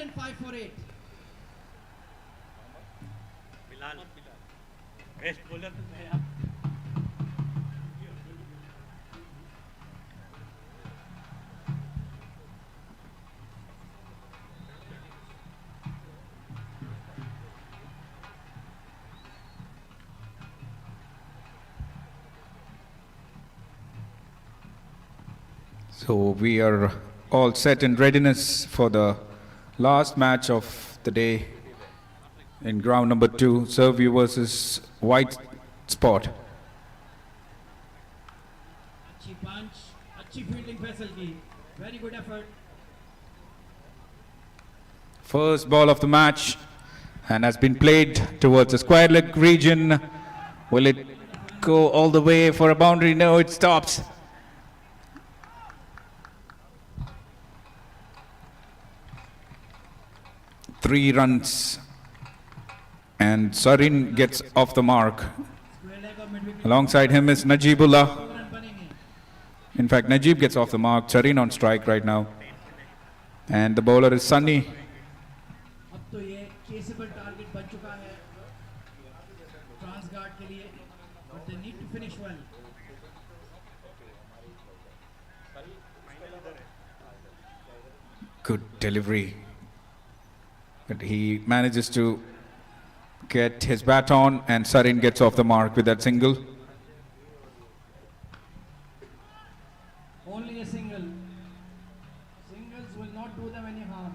105 for 8. Bilal. Best bowler to say yaar. So we are all set in readiness for the last match of the day in ground number 2, Serve You versus White Spot. अच्छी punch, अच्छी fielding Faisal की. Very good effort. First ball of the match and has been played towards the square leg region. Will it go all the way for a boundary? No, it stops. Three runs and Sarin gets off the mark. Alongside him is Najibullah. In fact, Najib gets off the mark. Sarin on strike right now. And the bowler is Sunny. अब तो ये caseable target बन चुका है Transguard के लिए, but they need to finish well. Good delivery. But he manages to get his bat on and Sarin gets off the mark with that single. Only a single. Singles will not do them any harm.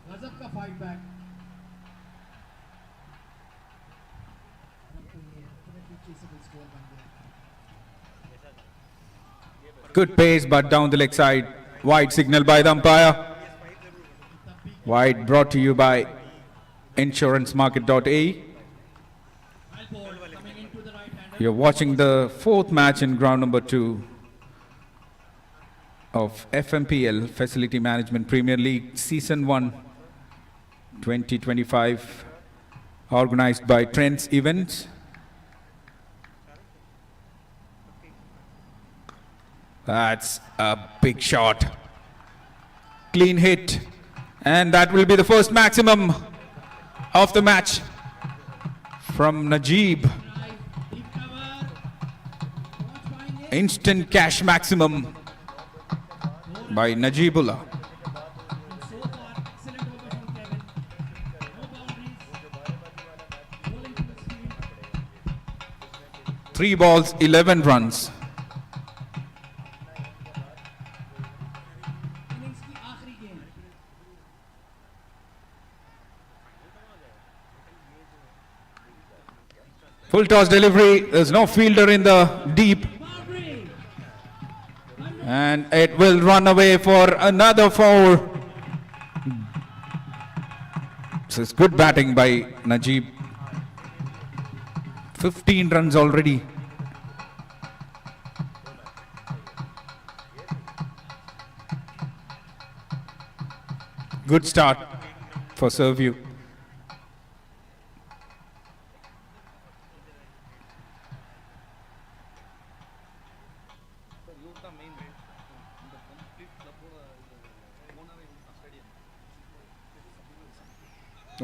गजब का fight back. अब तो ये definitely caseable score बन गया. Good pace but down the leg side. Wide signal by the umpire. Wide brought to you by insurancemarket.ae. You're watching the 4th match in ground number 2 of FMPL Facility Management Premier League Season 1 2025, organized by Trends Events. That's a big shot. Clean hit. And that will be the first maximum of the match from Najib. Instant cash maximum by Najibullah. So far, excellent over from Kevin. No boundaries. Bowling to his field. 3 balls, 11 runs. Innings की आखिरी गेंद. Full toss delivery. There's no fielder in the deep. Boundary. And it will run away for another 4. This is good batting by Najib. 15 runs already. Good start for Serve You.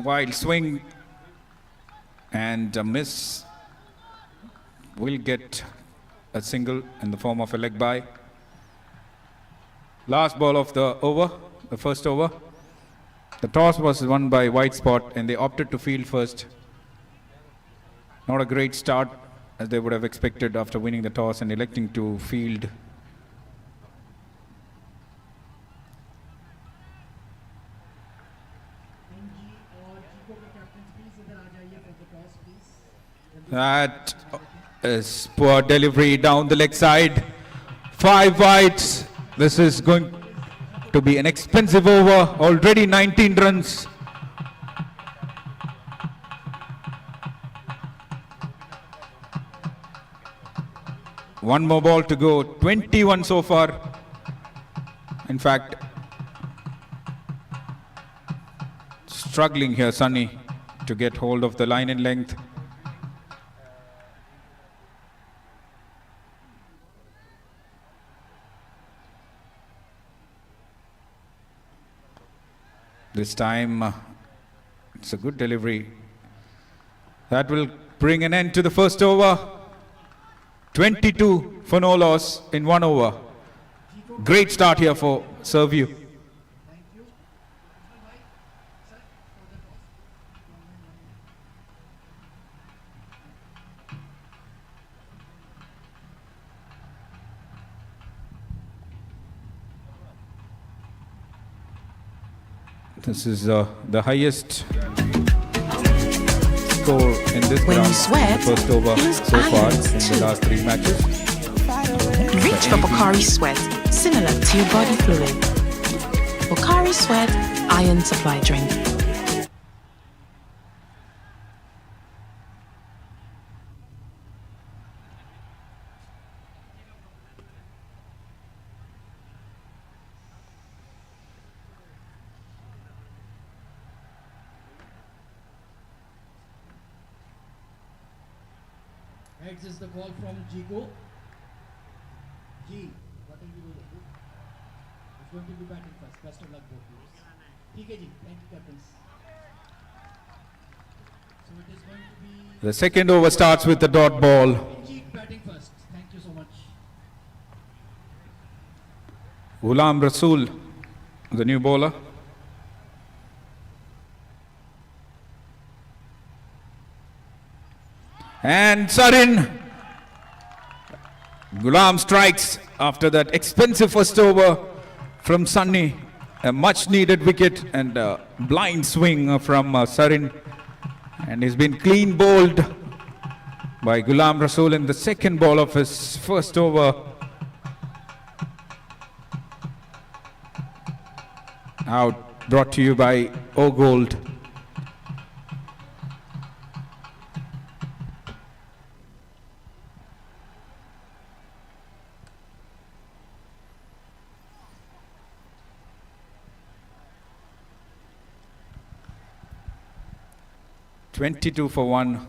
Wild swing and a miss. Will get a single in the form of a leg bye. Last ball of the over, the first over. The toss was won by Whitespot and they opted to field first. Not a great start as they would have expected after winning the toss and electing to field. That is poor delivery down the leg side. 5 wides. This is going to be an expensive over. Already 19 runs. One more ball to go. 21 so far. In fact, struggling here, Sunny, to get hold of the line in length. This time, it's a good delivery. That will bring an end to the first over. 22 for no loss in 1 over. Great start here for Serviu. This is the highest score in this When round, you sweat, first over use so far irons in too. the last 3 matches. Reach for Pocari Sweat, similar to your body fluid. Pocari Sweat Iron Supply Drink. Heads is the call from Jigo. G, what will you do? He's going to be batting first. Best of luck, both players. TKG, thank you, captains. So it is going to be The second over starts with the dot ball. G batting first. Thank you so much. Ghulam Rasool, the new bowler. And Sarin. Ghulam strikes after that expensive first over from Sunny. A much needed wicket and a blind swing from Sarin. And he's been clean bowled by Ghulam Rasool in the second ball of his first over. Out, brought to you by O Gold. $22 for 1.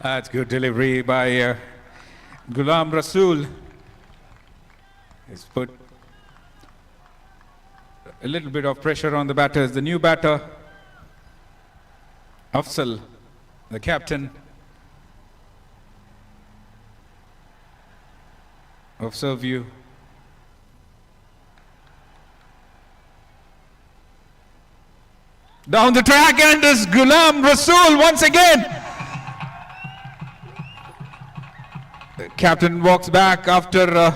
That's good delivery by Ghulam Rasool. He's put a little bit of pressure on the batters. The new batter, Afzal, the captain of Serviu. Down the track, and is Ghulam Rasool once again. The captain walks back after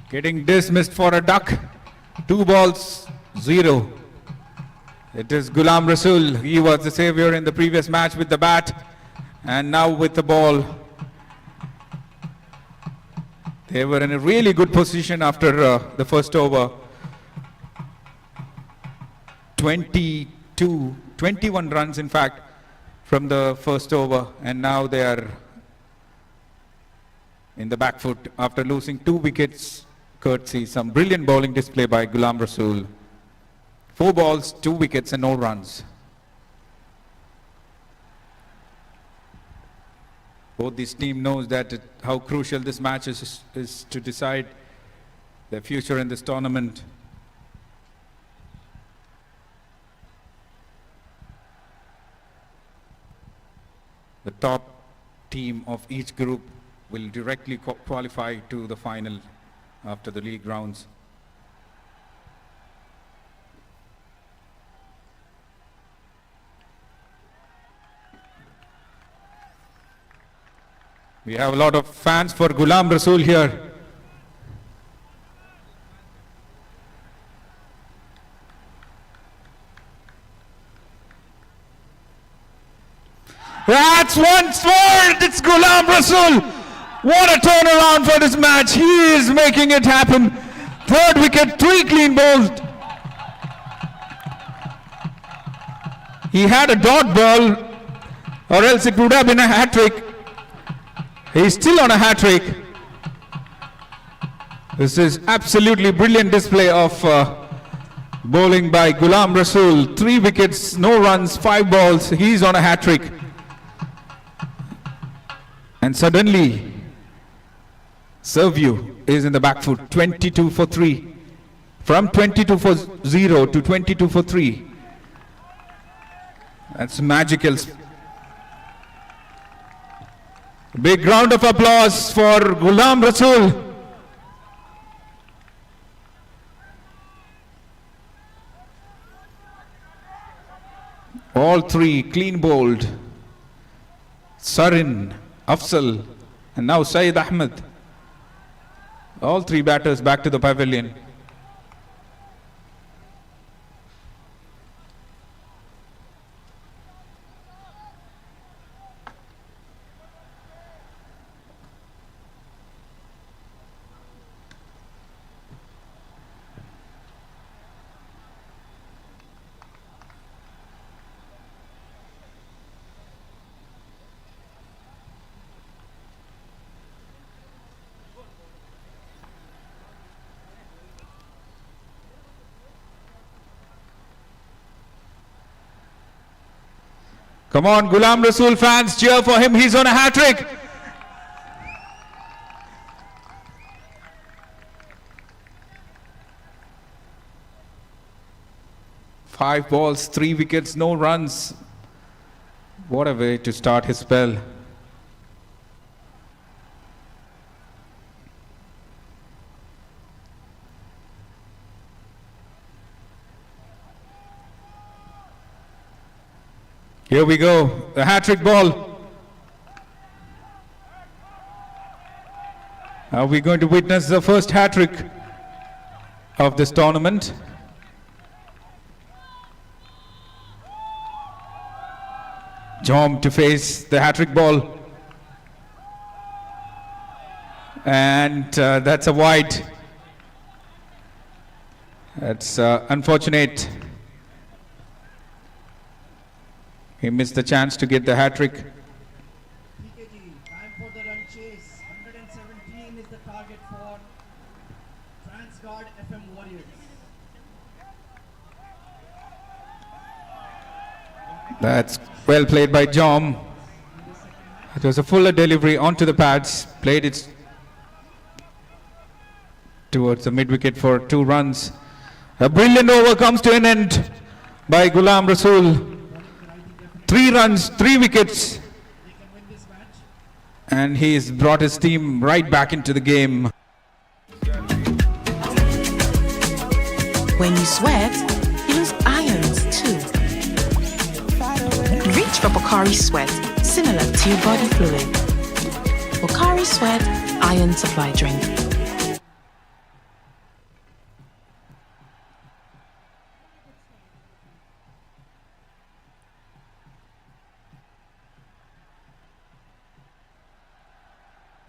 getting dismissed for a duck. 2 balls, 0. It is Ghulam Rasool. He was the savior in the previous match with the bat, and now with the ball. They were in a really good position after the first over. 21 runs in fact from the first over, and now they are in the back foot after losing 2 wickets, courtesy some brilliant bowling display by Ghulam Rasool. 4 balls, 2 wickets and no runs. Both this team knows that how crucial this match is to decide their future in this tournament. The top team of each group will directly qualify to the final after the league rounds. We have a lot of fans for Ghulam Rasool here. That's once more, it's Ghulam Rasool. What a turnaround for this match. He is making it happen. Third wicket, 3 clean bowls. He had a dot ball, or else it would have been a hat-trick. He's still on a hat-trick. This is absolutely brilliant display of bowling by Ghulam Rasool. 3 wickets, no runs, 5 balls. He's on a hat-trick. And suddenly, Serviu is in the back foot, 22 for 3. From 22 for 0 to 22 for 3. That's magical. Big round of applause for Ghulam Rasool. All 3 clean bowled. Sarin, Afzal, and now Syed Ahmed. All 3 batters back to the pavilion. Come on, Ghulam Rasool fans, cheer for him. He's on a hat-trick. Five balls, 3 wickets, no runs. What a way to start his spell. Here we go, the hat-trick ball. Are we going to witness the first hat-trick of this tournament? Jom to face the hat-trick ball. And that's a wide. That's unfortunate. He missed the chance to get the hat-trick. TKG, time for the run chase. 117 is the target for Transguard FM Warriors. That's well played by Jom. It was a fuller delivery onto the pads. Played it towards the mid-wicket for 2 runs. A brilliant over comes to an end by Ghulam Rasool. 3 runs, 3 wickets, and he's brought his team right back into the game. When you sweat, you lose irons too. Reach for Pocari Sweat, similar to your body fluid. Pocari Sweat Iron Supply Drink.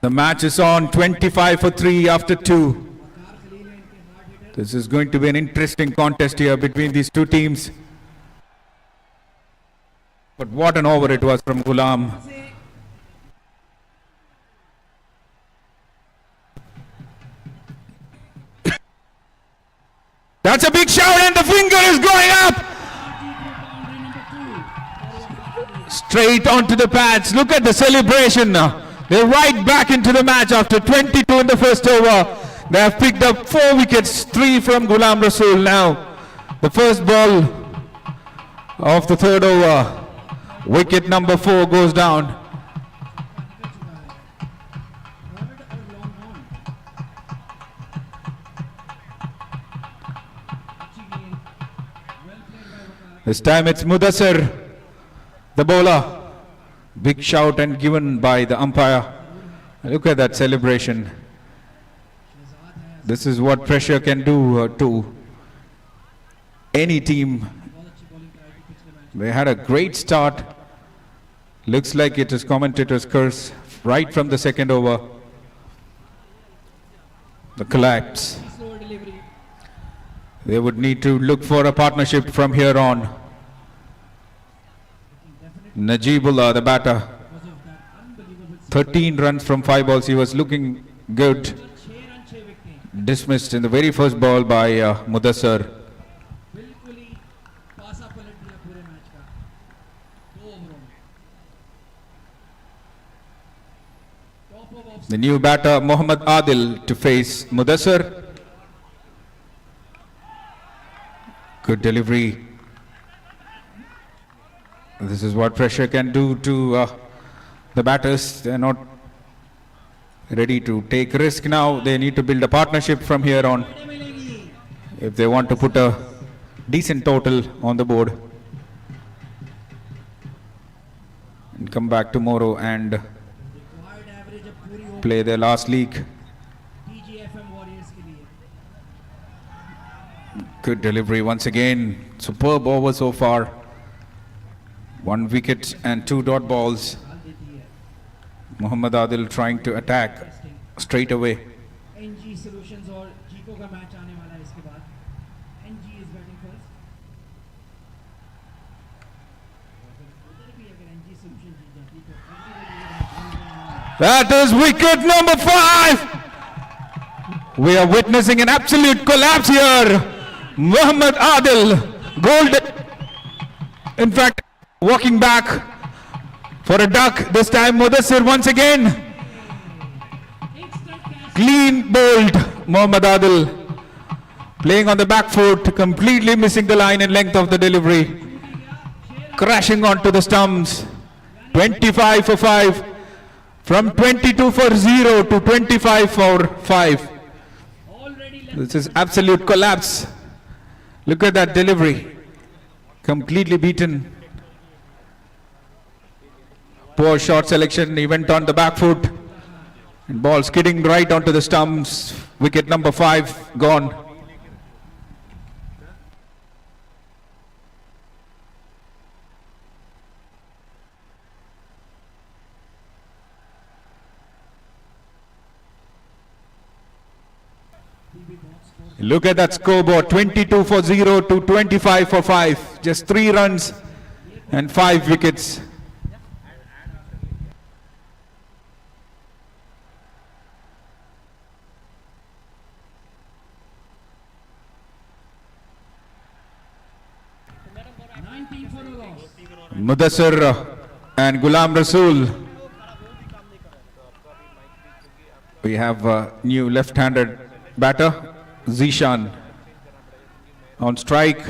The match is on, 25 for 3 after 2. This is going to be an interesting contest here between these 2 teams. But what an over it was from Ghulam. That's a big shout and the finger is going up. Straight onto the pads. Look at the celebration now. They're right back into the match after 22 in the first over. They have picked up 4 wickets, 3 from Ghulam Rasool now. The first ball of the 3rd over. Wicket number 4 goes down. This time it's Mudassir, the bowler. Big shout and given by the umpire. Look at that celebration. This is what pressure can do to any team. They had a great start. Looks like it is commentator's curse right from the second over. The collapse. They would need to look for a partnership from here on. Najibullah, the batter. 13 runs from 5 balls. He was looking good. Dismissed in the very first ball by Mudassar. The new batter Muhammad Adil to face Mudassar. Good delivery. This is what pressure can do to the batters. They are not ready to take risk now. They need to build a partnership from here on if they want to put a decent total on the board and come back tomorrow and play their last league. Good delivery once again. Superb over so far. 1 wicket and 2 dot balls. Muhammad Adil trying to attack straight away. NG Solutions और जीको का match आने वाला है इसके बाद. NG is batting first. उधर भी अगर NG Solutions जीत जाती तो that is wicket number 5. We are witnessing an absolute collapse here. Muhammad Adil, gold. In fact, walking back for a duck. This time Mudassir once again. Clean bowled Muhammad Adil. Playing on the back foot, completely missing the line and length of the delivery. Crashing onto the stumps. 25 for 5. From 22 for 0 to 25 for 5. This is absolute collapse. Look at that delivery. Completely beaten. Poor shot selection. He went on the back foot. And ball skidding right onto the stumps. Wicket number 5 gone. Look at that scoreboard. 22 for 0 to 25 for 5. Just 3 runs and 5 wickets. Mudassir and Ghulam Rasool. We have a new left-handed batter, Zishan. On strike,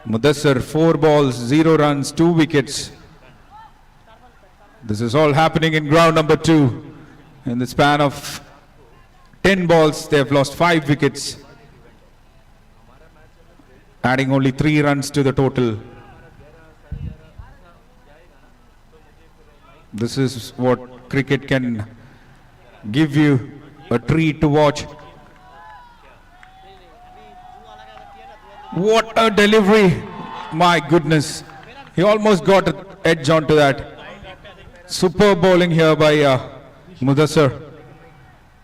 Mudassir 4 balls, 0 runs, 2 wickets. This is all happening in ground number 2. In the span of 10 balls, they have lost 5 wickets, adding only 3 runs to the total. This is what cricket can give you, a treat to watch. What a delivery. My goodness. He almost got an edge onto that. Super bowling here by Mudassir.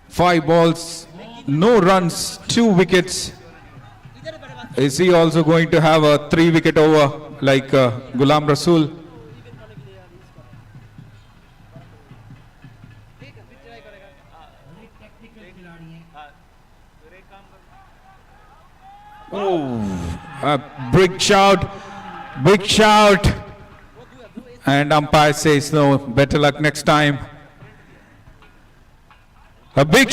5 balls, no runs, 2 wickets. Is he also going to have a 3-wicket over like Ghulam Rasool? Oh, a big shout, and umpire says no, better luck next time. A big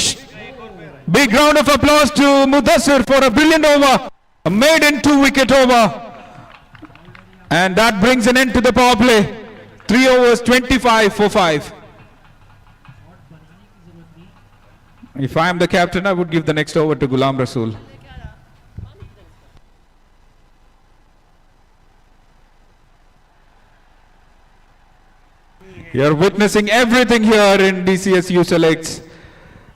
round of applause to Mudassir for a brilliant over, a maiden 2-wicket over, and that brings an end to the power play. 3 overs, 25 for 5. If I am the captain, I would give the next over to Ghulam Rasool. You're witnessing everything here in DCS U-Selects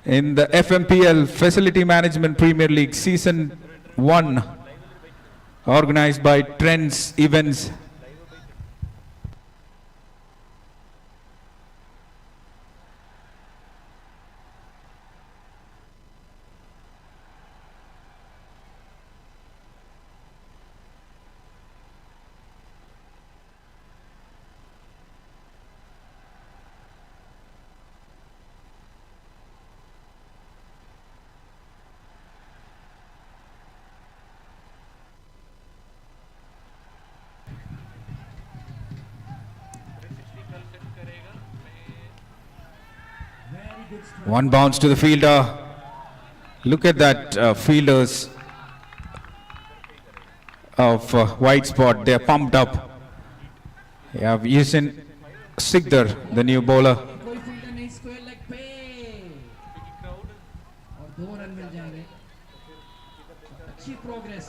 in the FMPL Facility Management Premier League Season 1, organized by Trends Events. One bounce to the fielder. Look at that fielders of Whitespot. They're pumped up. You have U-vs-Whitespot, the new bowler. कोई fielder नहीं square leg पे और 2 run मिल जाएंगे. अच्छी progress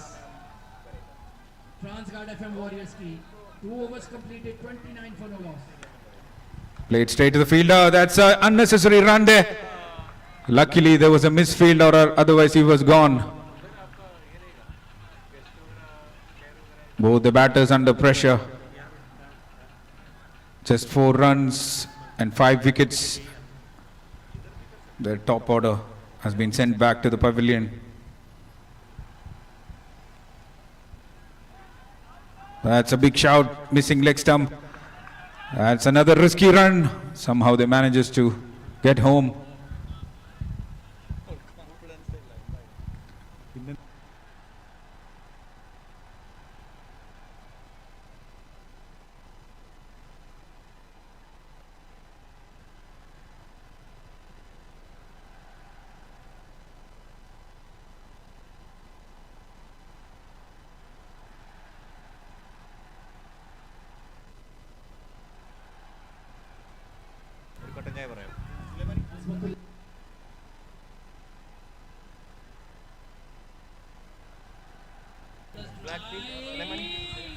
Transguard FM warriors की. 2 overs completed, 29 for no loss. Played straight to the fielder. That's an unnecessary run there. Luckily, there was a misfield, or otherwise he was gone. Both the batters under pressure. Just 4 runs and 5 wickets. Their top order has been sent back to the pavilion. That's a big shout, missing leg stump. That's another risky run. Somehow they manages to get home.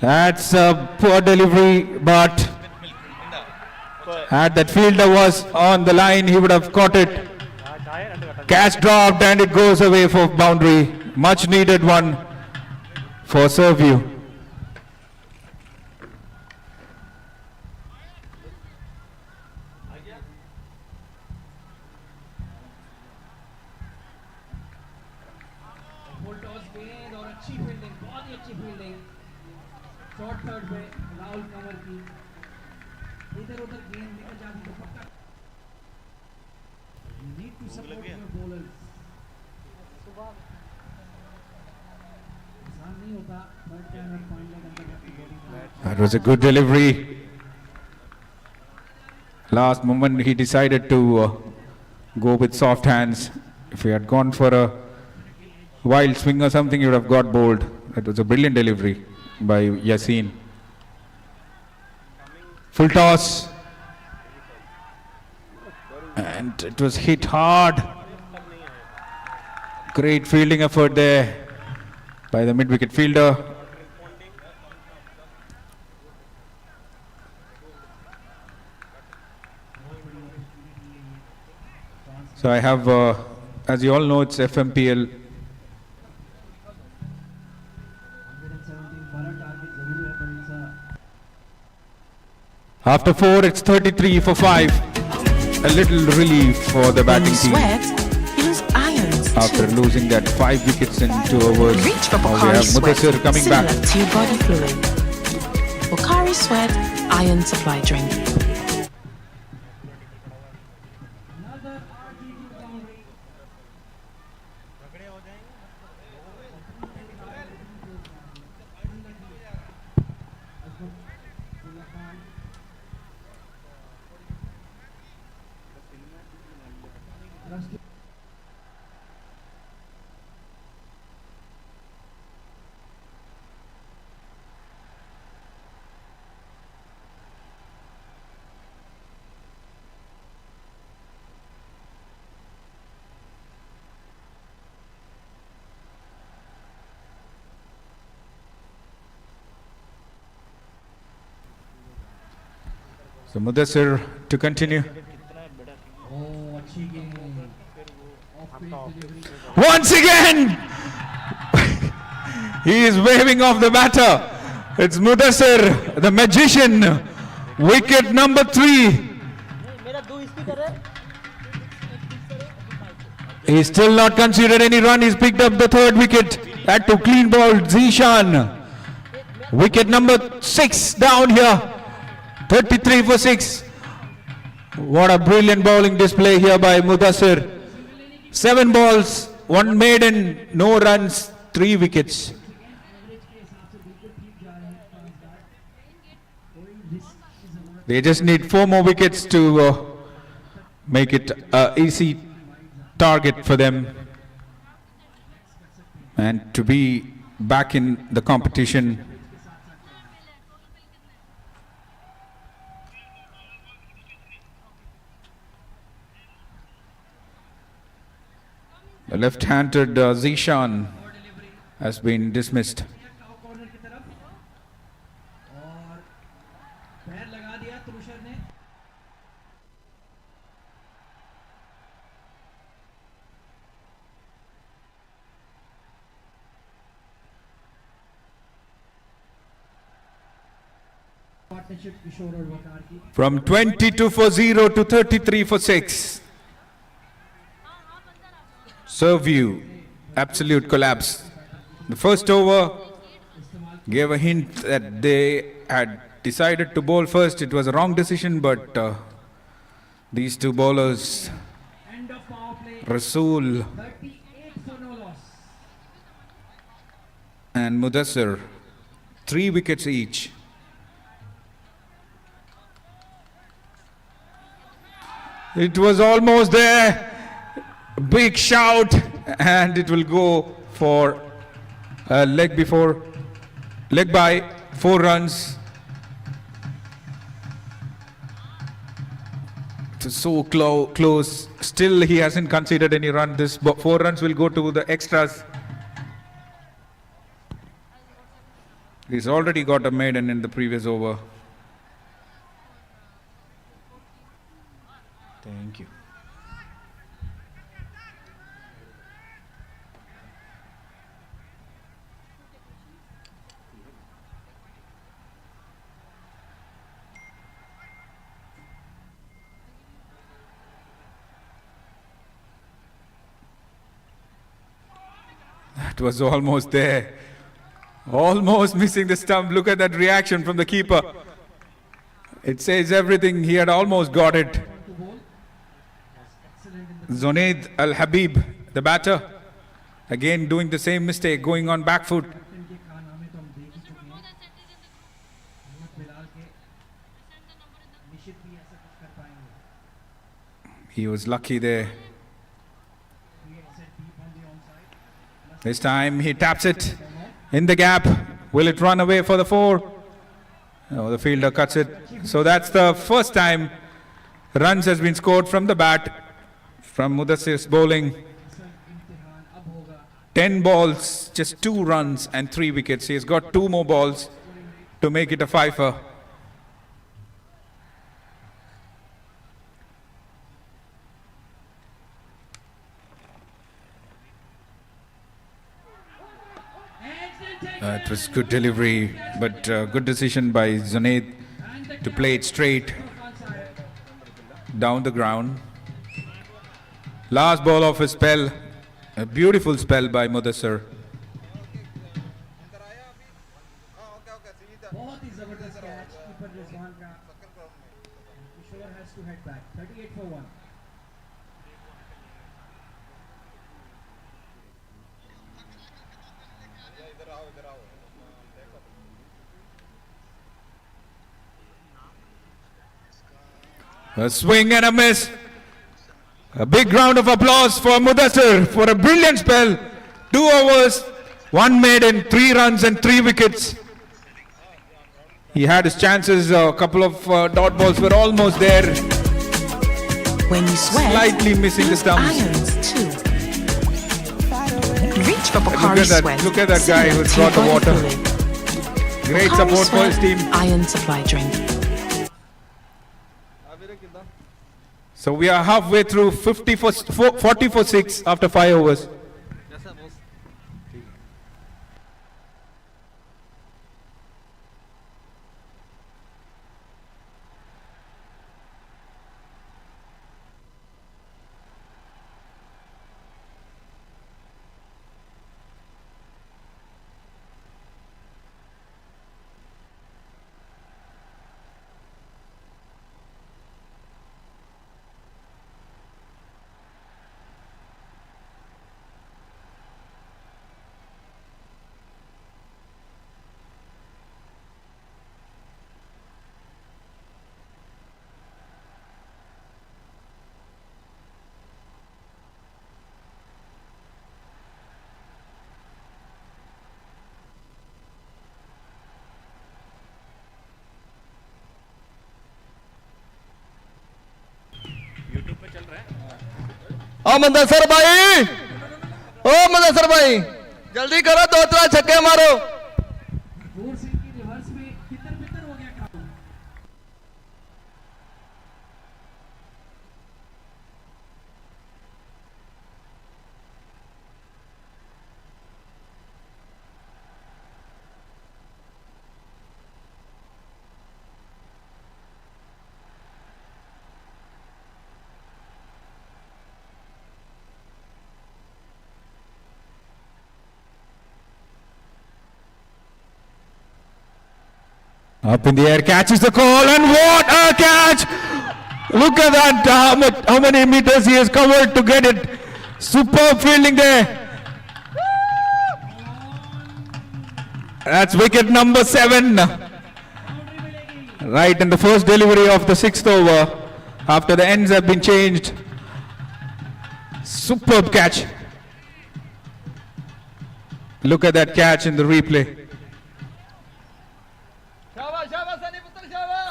That's a poor delivery, but had that fielder was on the line, he would have caught it. Catch dropped and it goes away for boundary. Much needed one for Serviu. Full toss गेंद और अच्छी fielding, बहुत ही अच्छी fielding. Short third पे राहुल कंवर की. इधर उधर गेंद निकल जाती तो पक्का. You need to support your bowlers. आसान नहीं होता. थर्ड पे अगर पॉइंट लेकर अंदर जाती bowling. That was a good delivery. Last moment he decided to go with soft hands. If he had gone for a wild swing or something, he would have got bowled. That was a brilliant delivery by Yasin. Full toss. And it was hit hard. Great fielding effort there by the mid-wicket fielder. So I have, as you all know, it's FMPL. 117 बड़ा target जरूर है, but it's a After 4, it's 33 for 5. A little relief for the When batting you team sweat, use irons after too. losing that 5 wickets in 2 overs. Reach for Now we Pocari have Sweat, Mudassir coming similar back. to your body fluid. Pocari Sweat Iron Supply Drink. another RTD boundary. So Mudassir to continue. Oh, अच्छी गेंद. Off speed delivery. Once again, he is waving off the batter. It's Mudassir, the magician. Wicket number 3. He's still not conceded any run. He's picked up the 3rd wicket. That to clean ball, Zishan. Wicket number 6 down here. 33 for 6. What a brilliant bowling display here by Mudassir. 7 balls, 1 maiden, no runs, 3 wickets. They just need 4 more wickets to make it an easy target for them and to be back in the competition. The left-handed Zishan has been dismissed. Corner की तरफ और पैर लगा दिया तुषार ने. Partnership किशोर और वकार की. From 22 for 0 to 33 for 6. Serve view, absolute collapse. The first over gave a hint that they had decided to bowl first. It was a wrong decision, but these 2 bowlers, End of power play. Rasool 38 for no loss. and Mudassir, 3 wickets each. It was almost there. Big shout, and it will go for a leg by 4 runs. It is so close. Still, he hasn't conceded any run. This 4 runs will go to the extras. He's already got a maiden in the previous over. Thank you. That was almost there. Almost missing the stump. Look at that reaction from the keeper. It says everything. He had almost got it. Zunaid Al Habib, the batter, again doing the same mistake, going on back foot. इनके कारनामे तो हम देख ही चुके हैं. मोहम्मद बिलाल के निश्चित भी ऐसा कुछ कर पाएंगे. He was lucky there. He had set deep on the onside. This time he taps it in the gap. Will it run away for the 4? No, the fielder cuts it. So that's the first time runs has been scored from the bat from Mudassir's bowling. इम्तिहान अब होगा. 10 balls, just 2 runs and 3 wickets. He has got 2 more balls to make it a 5-er. It was good delivery, but good decision by Zunaid to play it straight down the ground. Last ball of his spell, a beautiful spell by Mudassir. बहुत ही जबरदस्त catch keeper Rizwan का. Kishore has to head back. 38 for 1. A swing and a miss. A big round of applause for Mudassir for a brilliant spell. 2 overs, 1 maiden, 3 runs and 3 wickets. He had his chances. A couple of dot balls were almost there. When you sweat, Slightly missing the use stumps. irons too. Reach for Look Pocari at that- Sweat. look at that guy similar who's to your got the body water. fluid. Great Pocari support for his Sweat team. Iron supply drink. So we are halfway through 40 for 6 after 5 overs. YouTube पे चल रहा है। ओ मंदसर भाई, ओ मंदसर भाई, जल्दी करो, 2-3 छक्के मारो। दूर से की रिवर्स में तितर-बितर हो गया काम। Up in the air, catches the call, and what a catch! Look at that, how many meters he has covered to get it. Superb fielding there. That's wicket number 7. Right in the first delivery of the 6th over, after the ends have been changed. Superb catch. Look at that catch in the replay.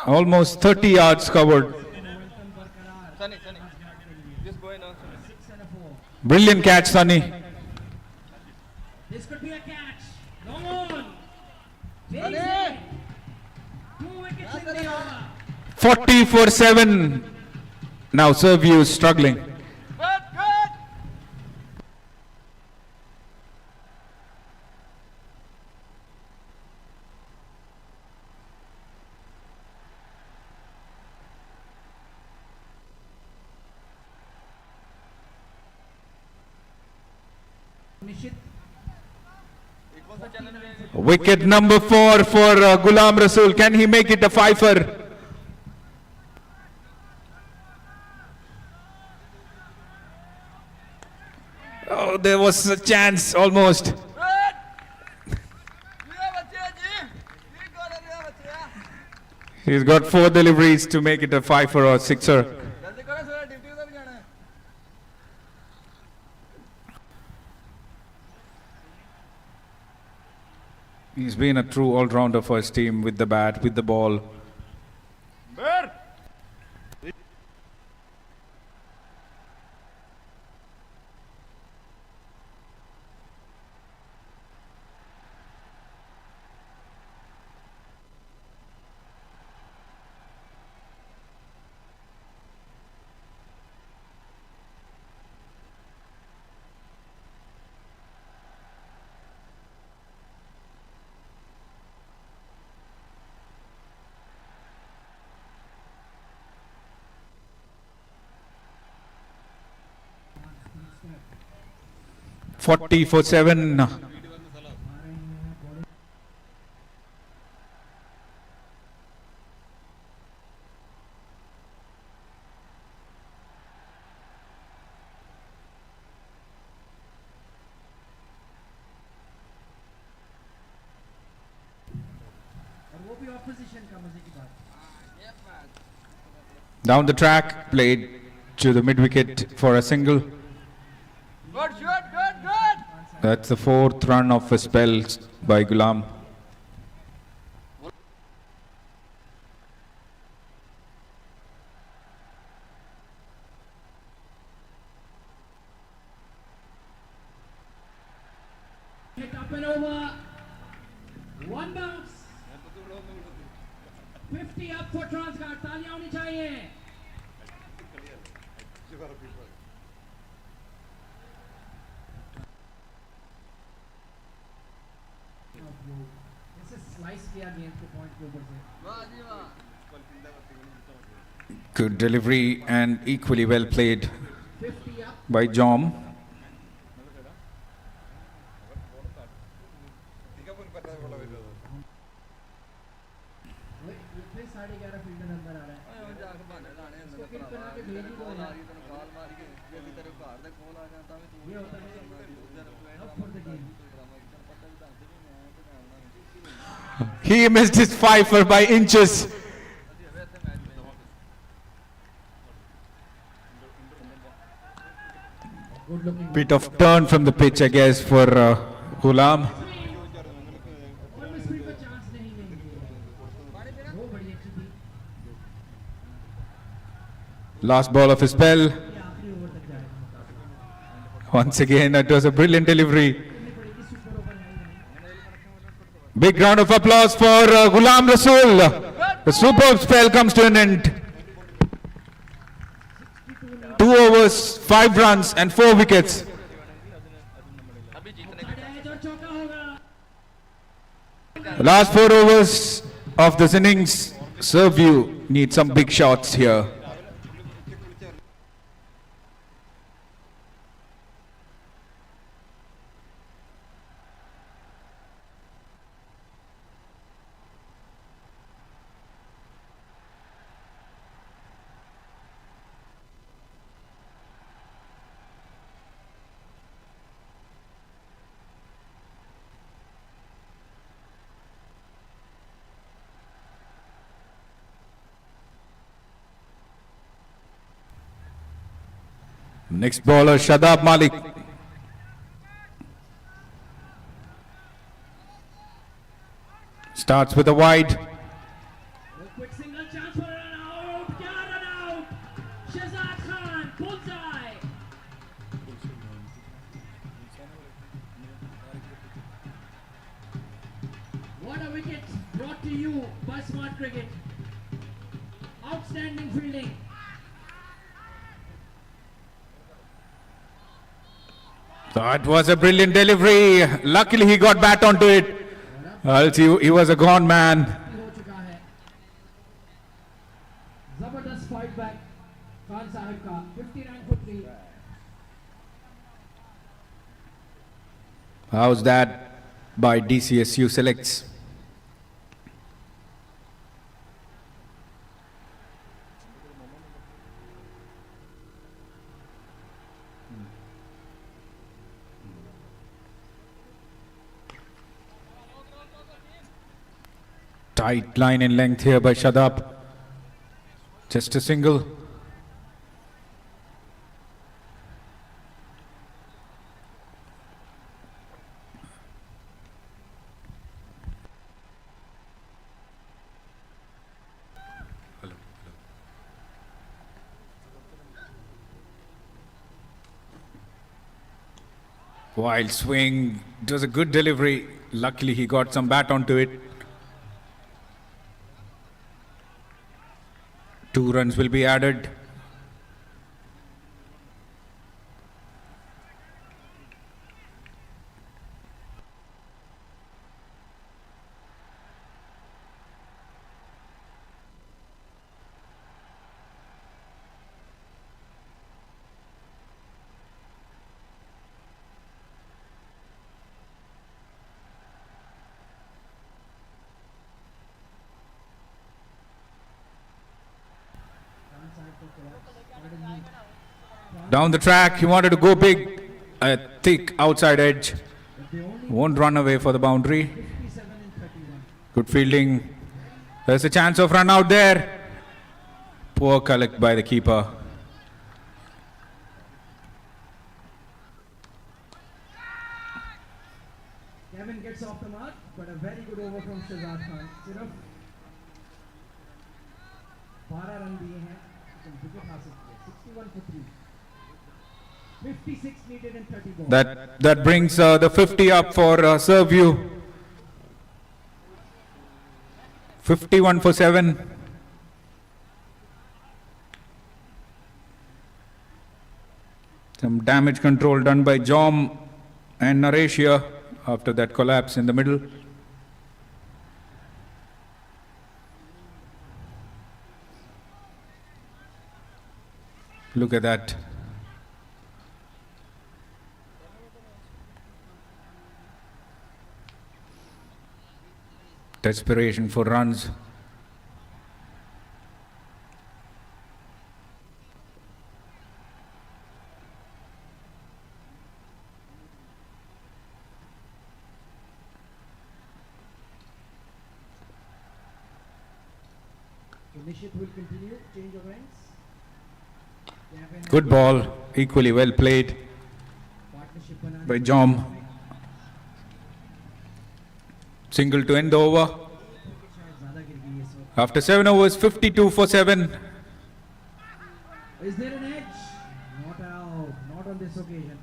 Almost 30 yards covered. Brilliant catch, Sunny. This could be a catch. Long on. Very safe. 2 wickets in the over. 40 for 7. Now Serviu is struggling. Wicket number 4 for Ghulam Rasool. Can he make it a fifer? Oh, there was a chance almost. He's got 4 deliveries to make it a fifer or sixer. He's been a true all-rounder for his team with the bat, with the ball. Forty for 7. Down the track, played to the mid-wicket for a single. Good. That's the 4th run of a spell by Ghulam. Hit up and over. 1 bounce. 50 up for Transguard. तालियां होनी चाहिए. जैसे slice किया गेंद को point के ऊपर से वाह जी वाह Good delivery and equally well played 50 up by Jom. फिर 11.5 फील्डर अंदर आ रहा है ਓਏ ਜਾ ਕੇ ਬਹਾਨੇ ਲਾਣੇ ਅੰਦਰ उसको किक बना के भेज ही दो ਕੋਲ ਆ यार ਗਈ ਤੈਨੂੰ ਕਾਲ ਮਾਰੀ ਗਈ ਜੇ ਅਸੀਂ ਤੇਰੇ ਘਰ ਦੇ ਕੋਲ ਆ ਗਿਆ ਤਾਂ ਵੀ ਤੂੰ ये होता है up for the game ਪਤਾ ਵੀ ਦੱਸ ਦੇ ਵੀ ਮੈਂ ਤੇ ਮੈਂ ਆਉਣਾ ਨਹੀਂ He missed his fifer by inches. ਅਸੀਂ ਹਵੇ ਇੱਥੇ ਮੈਚ ਦੇਵਾਂਗੇ good looking Bit of turn from the pitch, I guess, for Ghulam. और मिस फील्ड का चांस नहीं लेंगे वो बड़ी अच्छी थी Last ball of his spell. ये आखिरी ओवर तक जाएगा Once again, it was a brilliant delivery. करनी पड़ेगी सुपर ओवर है ही नहीं Big round of applause for Ghulam Rasool. The superb spell comes to an end. 2 overs, 5 runs and 4 wickets. अभी जीतने एज और चौका होगा The last 4 overs of this innings serve you. Need some big shots here. Next bowler, Shadab Malik. Starts with a wide. A quick single chance for a run out. क्या run out? Shahzad Khan, bullseye. What a wicket brought to you by Smart Cricket. Outstanding fielding. That was a brilliant delivery. Luckily, he got bat onto it. Else he was a gone man. हो चुका है जबरदस्त fight back Khan साहब का 59 for 3 How's that by DCS YOUSELECTS? Tight line in length here by Shadab. Just a single. Wild swing. It was a good delivery. Luckily, he got some bat onto it. 2 runs will be added. Down the track, he wanted to go big, a thick outside edge. Won't run away for the boundary. 57 and 31 Good fielding. There's a chance of run out there. Poor collect by the keeper. Kevin gets off the mark but a very good over from Shahzad Khan सिर्फ 12 run दिए हैं wicket हासिल किए 61 for 3 56 needed and 30 balls That brings the 50 up for Serviu. 51 for 7. damage control done by Jom and Naresh here after that collapse in the middle. Look at that. Desperation for runs. Nishit will continue, change of ends. Good ball, equally well played Partnership banana. by Jom. Single to end the over. ज़्यादा गिर गई है इस वक्त. After 7 overs, 52 for 7. Is there an edge? Not out, not on this occasion.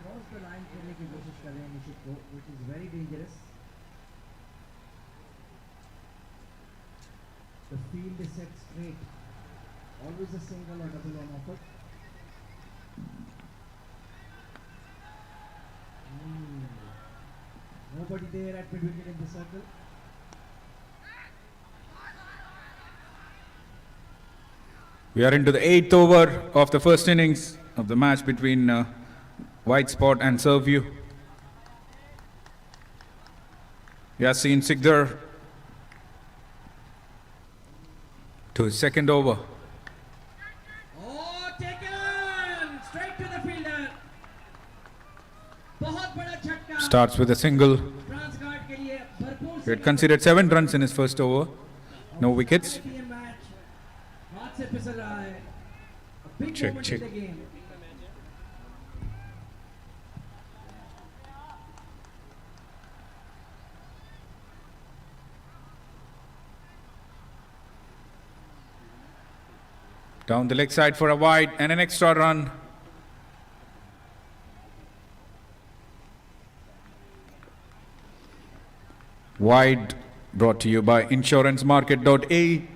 Cross the line खेलने की कोशिश कर रहे हैं निशित को, which is very dangerous. The field is set straight. Always a single or double on offer. Nobody there at mid-wicket in the circle. We are into the 8th over of the first innings of the match between Whitespot and Serview. Yasin Sikdar to his second over. Oh, taken! Straight to the fielder. बहुत बड़ा छक्का. Starts with a single. Transguard के लिए भरपूर He had conceded 7 runs in his first over. No wickets. Match हाथ से फिसल रहा है. A big Check, moment check. in the game. Down the leg side for a wide and an extra run. Wide brought to you by insurancemarket.ae.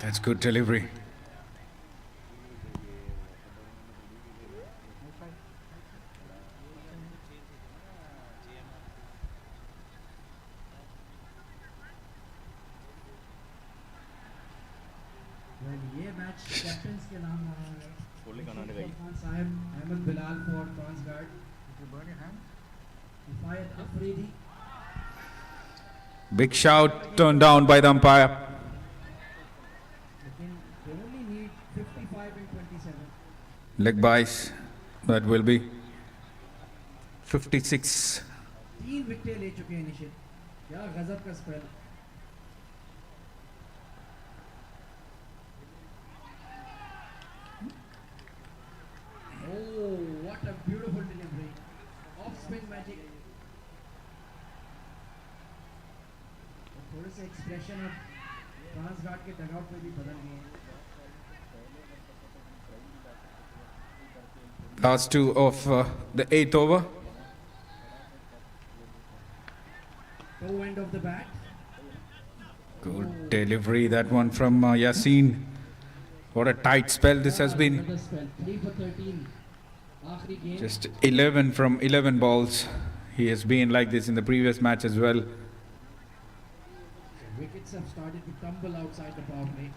That's good delivery. Well, ये match captains के नाम रहा है. बोले कहाँ ने गई? Khan sahab, Ahmed Bilal for Transguard. Fayed Afridi. Big shout turned down by the umpire. लेकिन they only need 55 and 27. Leg byes. That will be 56. 3 wicket ले चुके हैं निशित. क्या गजब का spell. Oh, what a beautiful delivery. Off spin magic. थोड़े से एक्सप्रेशन अब ट्रांसगार्ड के डगआउट में भी बदल गए हैं. Last two of the 8th over. Toe end of the bat. Good delivery, that one from Yasin. What a tight spell this has been. Another spell. 3 for 13. आखिरी game. Just 11 from 11 balls. He has been like this in the previous match as well. Wickets have started to tumble outside the power play.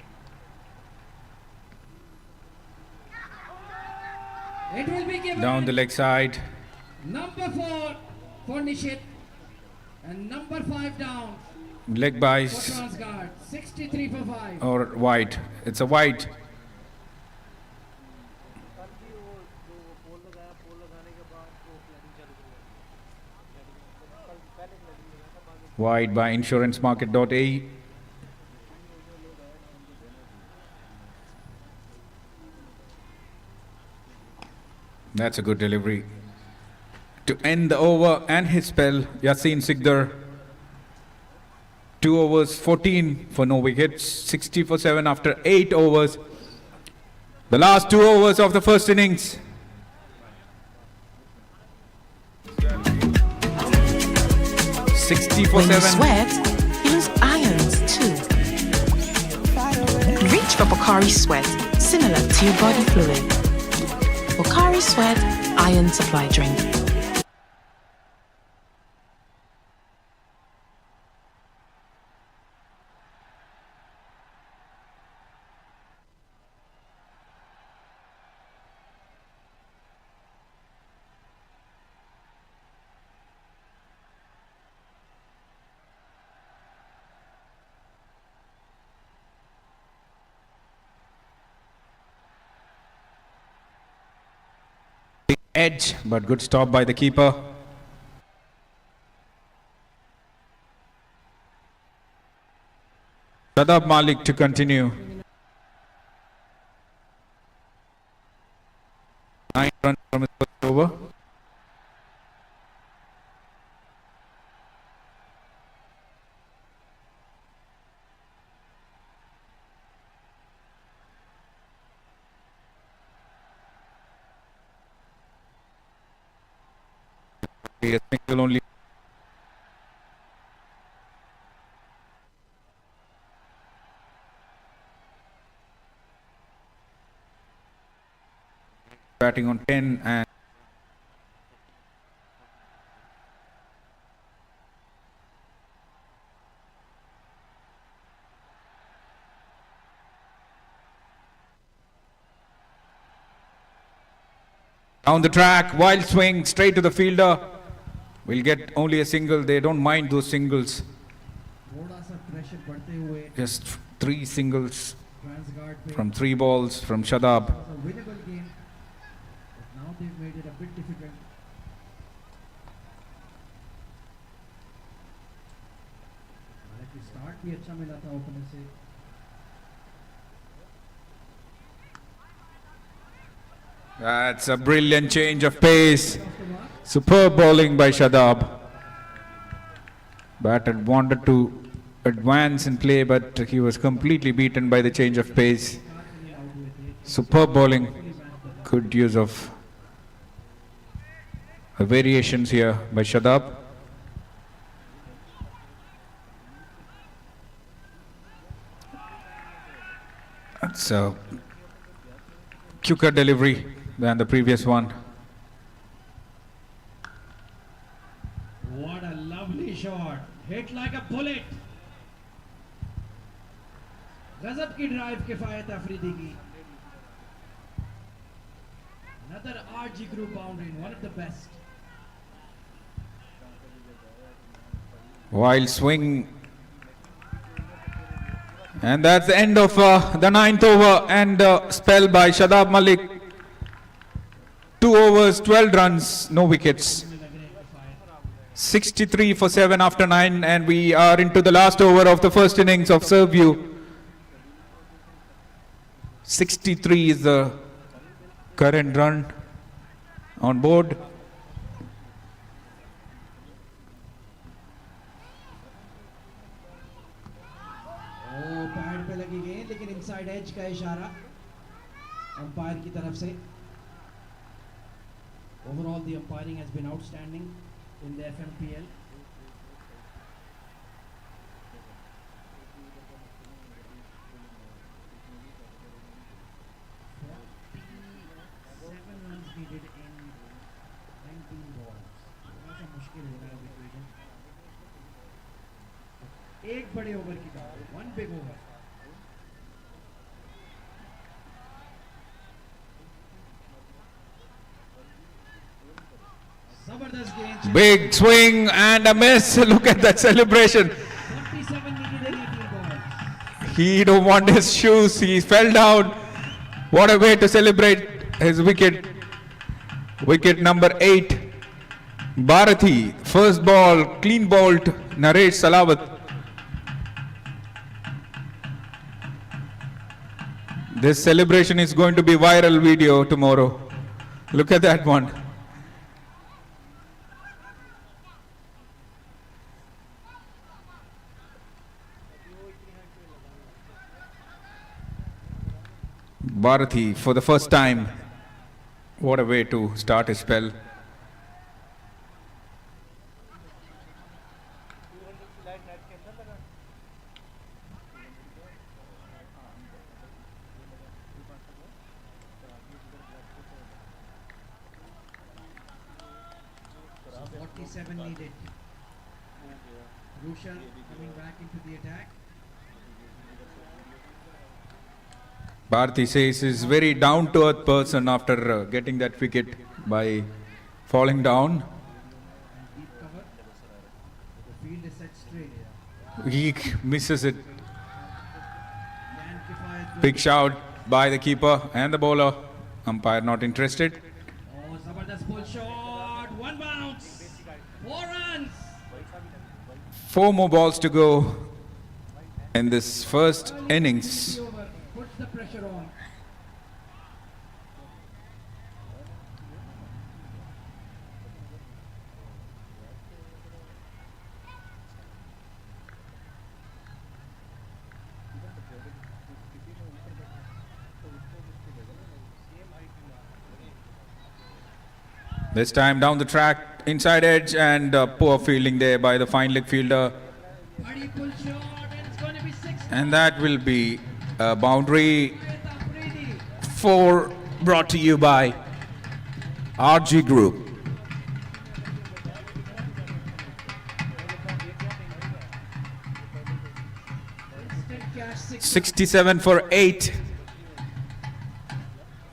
It will be given. Down the leg side. Number 4 for Nishit. And number 5 down Leg for byes Transguard. 63 for 5. or wide. It's a wide. Wide by insurancemarket.ae. That's a good delivery. To end the over and his spell, Yasin Sikdar. 2 overs, 14 for no wickets, 60 for 7 after 8 overs. The last 2 overs of the first innings. 60 for When you 7. sweat, use irons too. Reach for Pocari Sweat, similar to your body fluid. Pocari Sweat Iron Supply Drink. Edge, but good stop by the keeper. Shadab Malik to continue. 9 runs from his first over. A single only. Batting on 10 and down the track, wild swing straight to the fielder. We'll get only a single. They don't mind those singles. थोड़ा सा pressure बढ़ते हुए Just 3 singles Transguard पे from 3 balls from Shadab. was a winnable game, but now they've made it a bit difficult. हालांकि start भी अच्छा मिला था ओपनर से. That's a brilliant change of pace. Superb bowling by Shadab. Batter wanted to advance and play, but he was completely beaten by the change of pace. Superb bowling. Good use of variations here by Shadab. That's a quicker delivery than the previous one. What a lovely shot, hit like a bullet. गजब की drive किफायत अफरीदी की. Another RG group boundary, one of the best. Wild swing. And that's the end of the 9th over and spell by Shadab Malik. 2 overs, 12 runs, no wickets. 63 for 7 after 9, and we are into the last over of the first innings of Serviu. 63 is the current run on board. Pad पे लगी गेंद, लेकिन inside as का इशारा umpire की तरफ से. Overall, the umpiring has been outstanding in the FMPL. Runs needed in 19 balls. थोड़ा सा मुश्किल हो रहा है equation. एक बड़े ओवर की बात, one big over. जबरदस्त गेंद. Big swing and a miss. Look at that celebration. 47 needed in 18 balls. He don't want his shoes. He fell down. What a way to celebrate his wicket. Wicket number 8. Bharathi. First ball, clean bowled. Naresh Salawat. This celebration is going to be viral video tomorrow. Look at that one. Bharathi for the first time. What a way to start his spell. 27 needed. Rusha coming back into the attack. Bharti says he's very down-to-earth person after getting that wicket by falling down. Deep cover. The field is set straight. He misses it. Can Kifayat Big shout by the keeper and the bowler. Umpire not interested. Oh, Zabardast pull shot. One bounce. 4 runs. 4 more balls to go in this first innings. Over. Puts the pressure on. This time down the track, inside edge, and poor fielding there by the fine leg fielder. Buddy pull shot and it's going to be 6. And that will be a boundary. Afridi. 4 brought to you by RG Group. Instant cash 6. 67 for 8.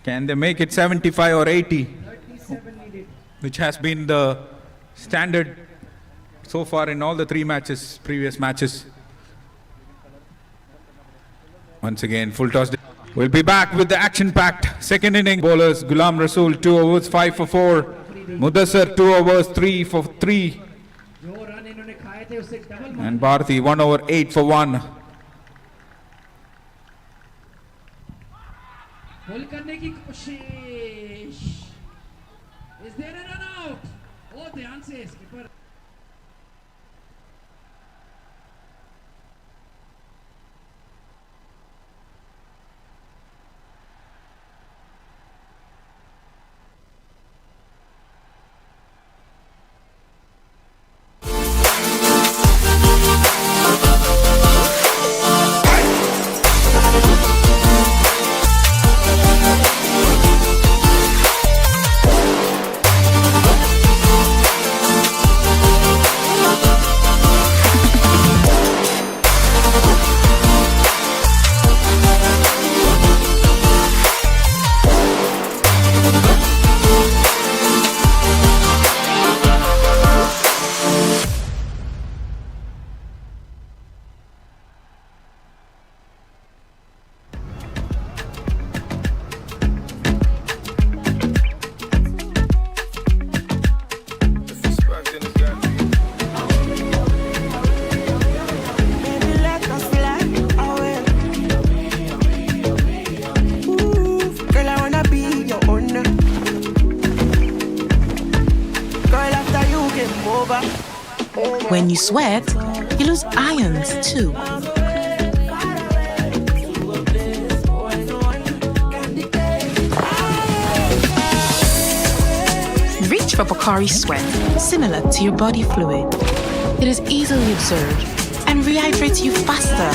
Can they make it 75 or 80? 37 needed. Which has been the standard so far in all the 3 matches, previous matches. Once again, full toss. We'll be back with the action-packed second inning. Bowlers Ghulam Rasool 2 overs 5 for 4. Mudassar 2 overs 3 for 3. जो run इन्होंने खाए थे उससे double And Bharti 1 over 8 for 1. पुल करने की कोशिश. Is there a run out? Oh, ध्यान से skipper. When you sweat, you lose ions too. Reach for Pocari Sweat, similar to your body fluid. It is easily absorbed and rehydrates you faster.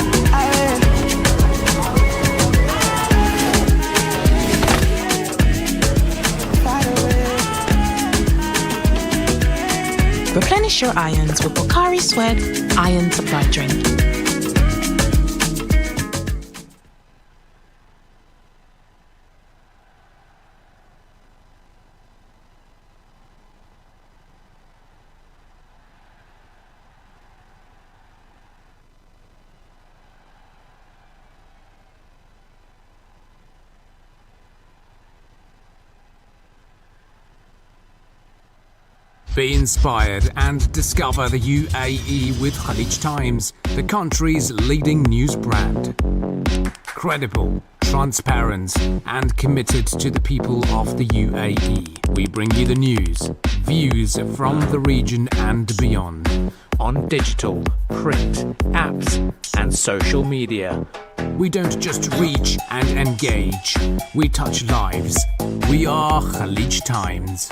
Replenish your ions with Pocari Sweat Iron Supply Drink. Be inspired and discover the UAE with Khalij Times, the country's leading news brand. Credible, transparent, and committed to the people of the UAE. We bring you the news, views from the region and beyond. On digital, print, apps, and social media. We don't just reach and engage, we touch lives. We are Khalij Times.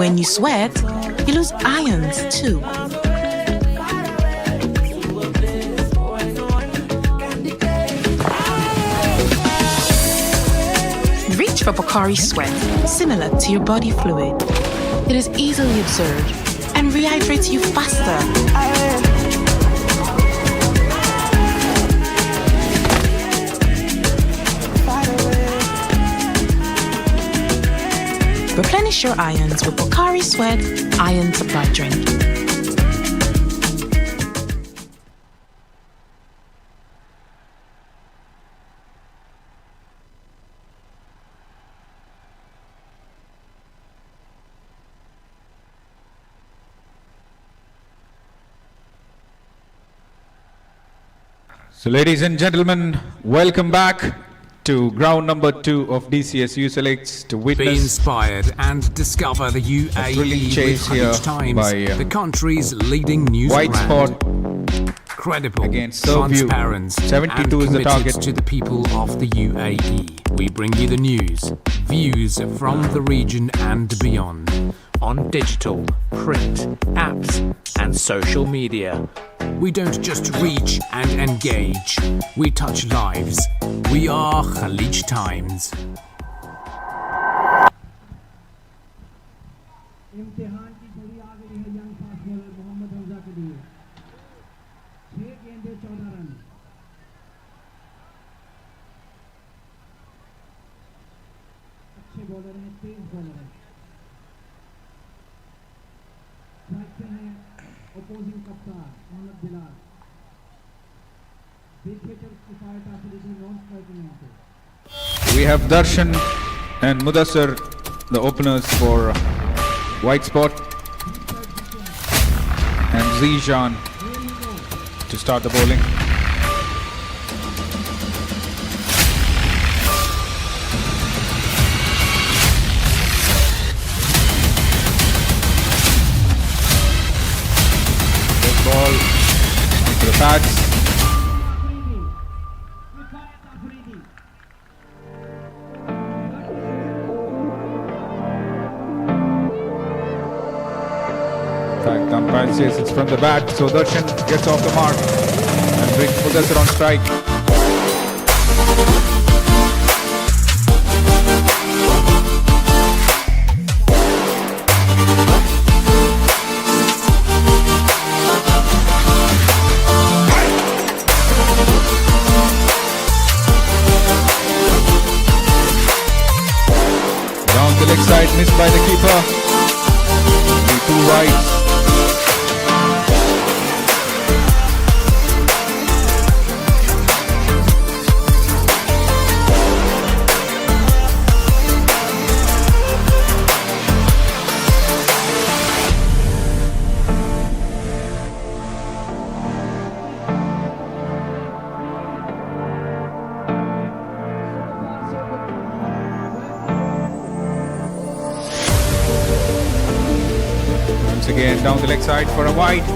When you sweat, you lose ions too. Reach for Pocari Sweat, similar to your body fluid. It is easily absorbed and rehydrates you faster. Replenish your ions with Pocari Sweat Iron Supply Drink. So ladies and gentlemen, welcome back to ground number 2 of DCS YOUSELECTS to Be witness inspired and discover the thrilling UAE chase with here Khaleej Times, by, the country's leading news Whitespot brand. Credible, against Surview. transparent, 72 and is the committed target. to the people of the UAE. We bring you the news, views from the region and beyond. On digital, print, apps, and social media. We don't just reach and engage, we touch lives. We are Khaleej Times. इम्तिहान की घड़ी आ गई है young fast bowler Mohammad Hamza के लिए 6 गेंदें 14 run अच्छे बॉलर हैं तेज बॉलर हैं स्ट्राइक पे हैं अपोजिंग कप्तान मोहम्मद बिलाल बिग हिटर किफायत आफरीदी नॉन स्ट्राइकिंग एंड पे We have Darshan and Mudassar, the openers for Whitespot, and Zijan to start the bowling. Good ball onto the pads. In fact, umpire says it's from the bat, so Darshan gets off the mark and brings Mudassar on strike. Down the leg side, missed by the keeper. Be too wide. Once again, down the leg side for a wide.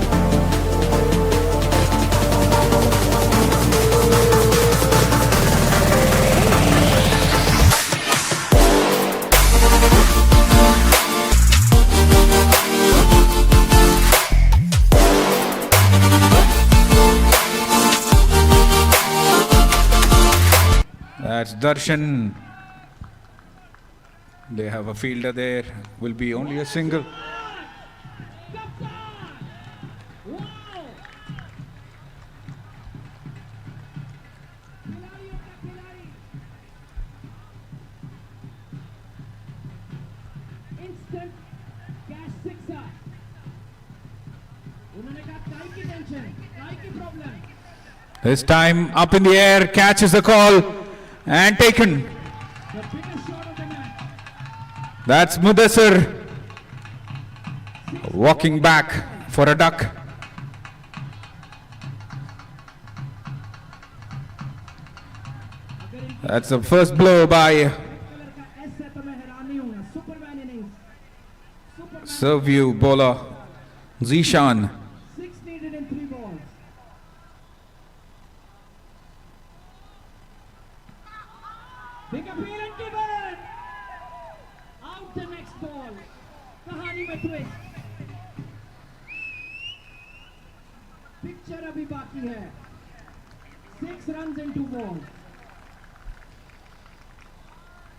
That's Darshan. They have a fielder there. Will be only a single. Instant cash sixer. उन्होंने कहा काई की tension, काई की problem. This time up in the air, catches the call and taken. The biggest shot of the match. That's Mudassar walking back for a duck. That's the first blow by colour का S है तो मैं हैरान नहीं हूँ. Superman innings. Superman Surview bowler Zishan. 6 needed in 3 balls. Big appeal and given. Out the next ball. कहानी picture अभी बाकी है 6 runs and 2 balls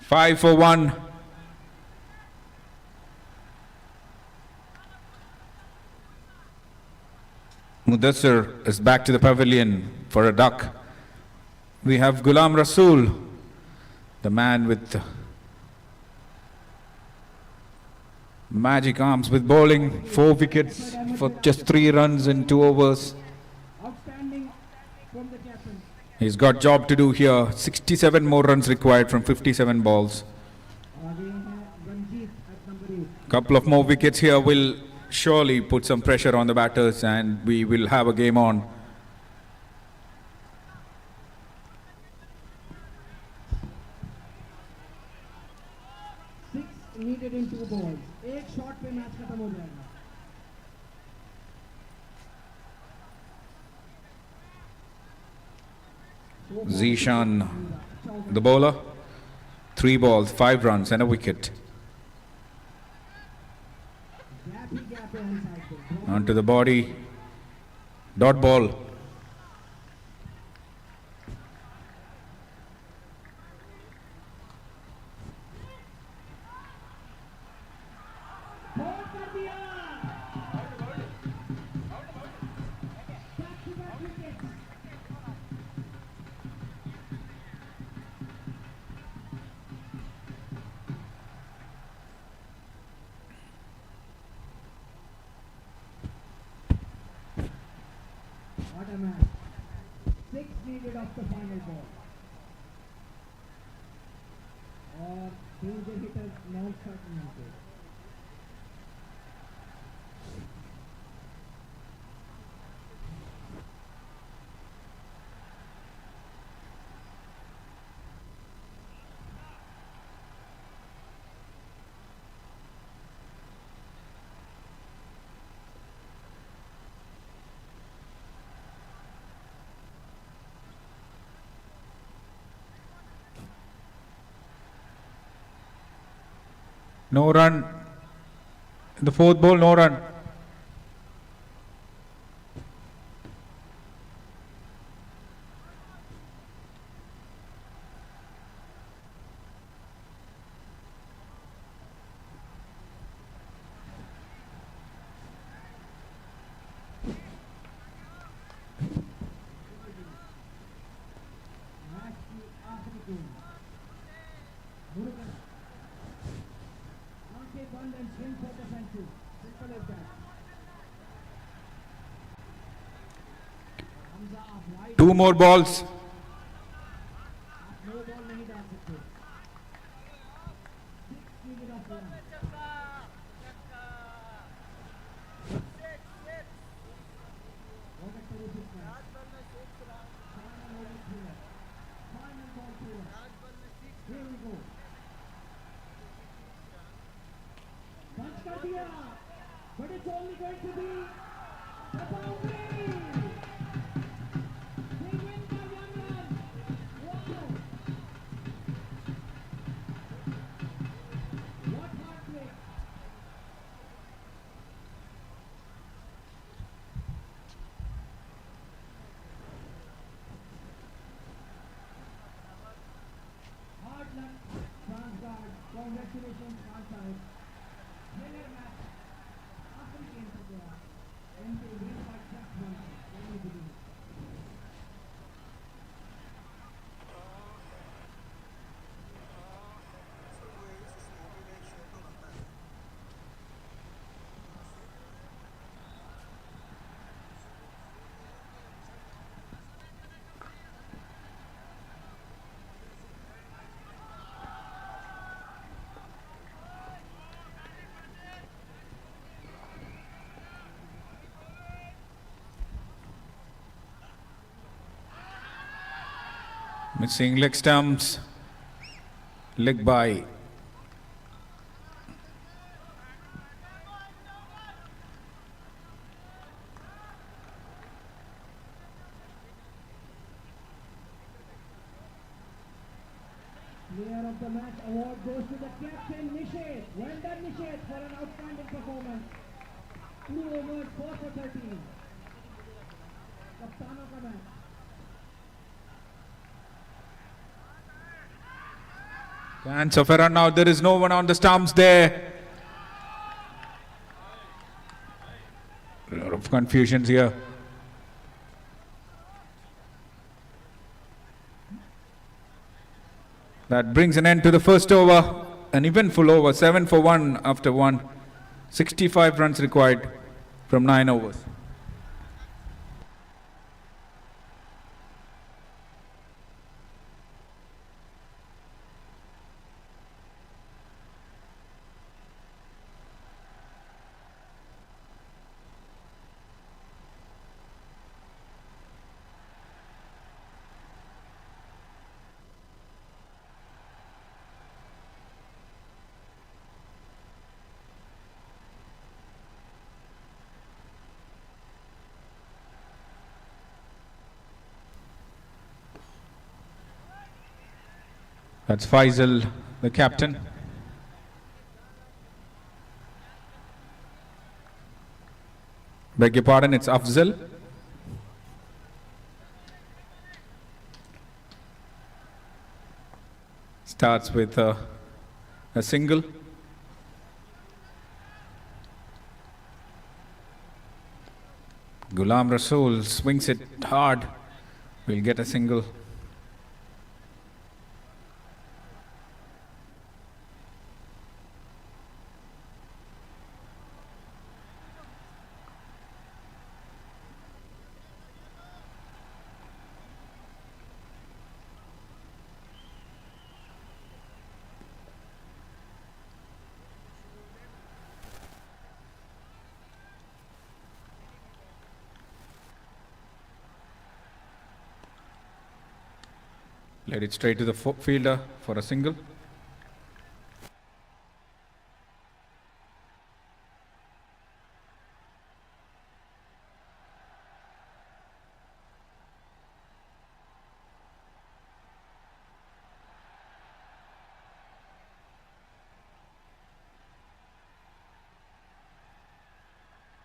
5 for 1. Mudassir is back to the pavilion for a duck. We have Ghulam Rasool, the man with magic arms with bowling. 4 wickets for just 3 runs in 2 overs. outstanding from the captain He's got job to do here. 67 more runs required from 57 balls. आगे है Ranjit at number 8 Couple of more wickets here will surely put some pressure on the batters and we will have a game on. needed in 2 balls एक shot पे match खत्म हो जाएगा Zishan, the bowler. 3 balls, 5 runs and a wicket. Gap ही gap है on side पे Onto the body. Dot ball. Ball कर दिया back to back wicket What a match. 6 needed off the final ball. और danger hitter not certain होते No run. The 4th ball, no run. Match की आखिरी गेंद मुर्गन आंखें बंद and swing for the century simple as that Hamza आप wide 2 more balls. आप no ball नहीं डाल सकते 6 needed off the run what a terrific match final over 3 final ball 2 here we go punch कर दिया but it's only going to be a boundary they win by 1 run wow what heartbreak hard luck France guard congratulations France side winner match आखिरी game तक गया इनके win by just 1 run can you believe it? Missing leg stumps. Leg by. Player of the match award goes to the captain Nishet. Well done Nishet for an outstanding performance. 2 overs 4 for 13. Hands of a run now. There is no one on the stumps there. A lot of confusions here. That brings an end to the first over. An eventful over. 7 for 1 after 1. 65 runs required from 9 overs. That's Faisal, the captain. Beg your pardon, it's Afzal. Starts with a single. Ghulam Rasool swings it hard. We'll get a single. Let it straight to the fielder for a single.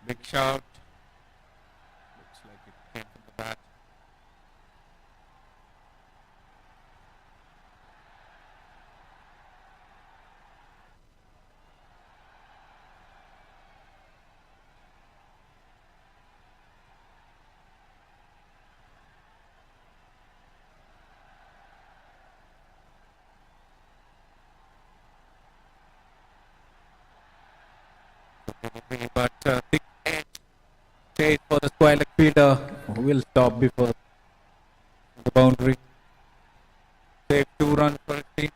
Big shout. Looks like it came from the bat. But big chase for the square leg fielder who will stop before the boundary. Save 2 runs for his team.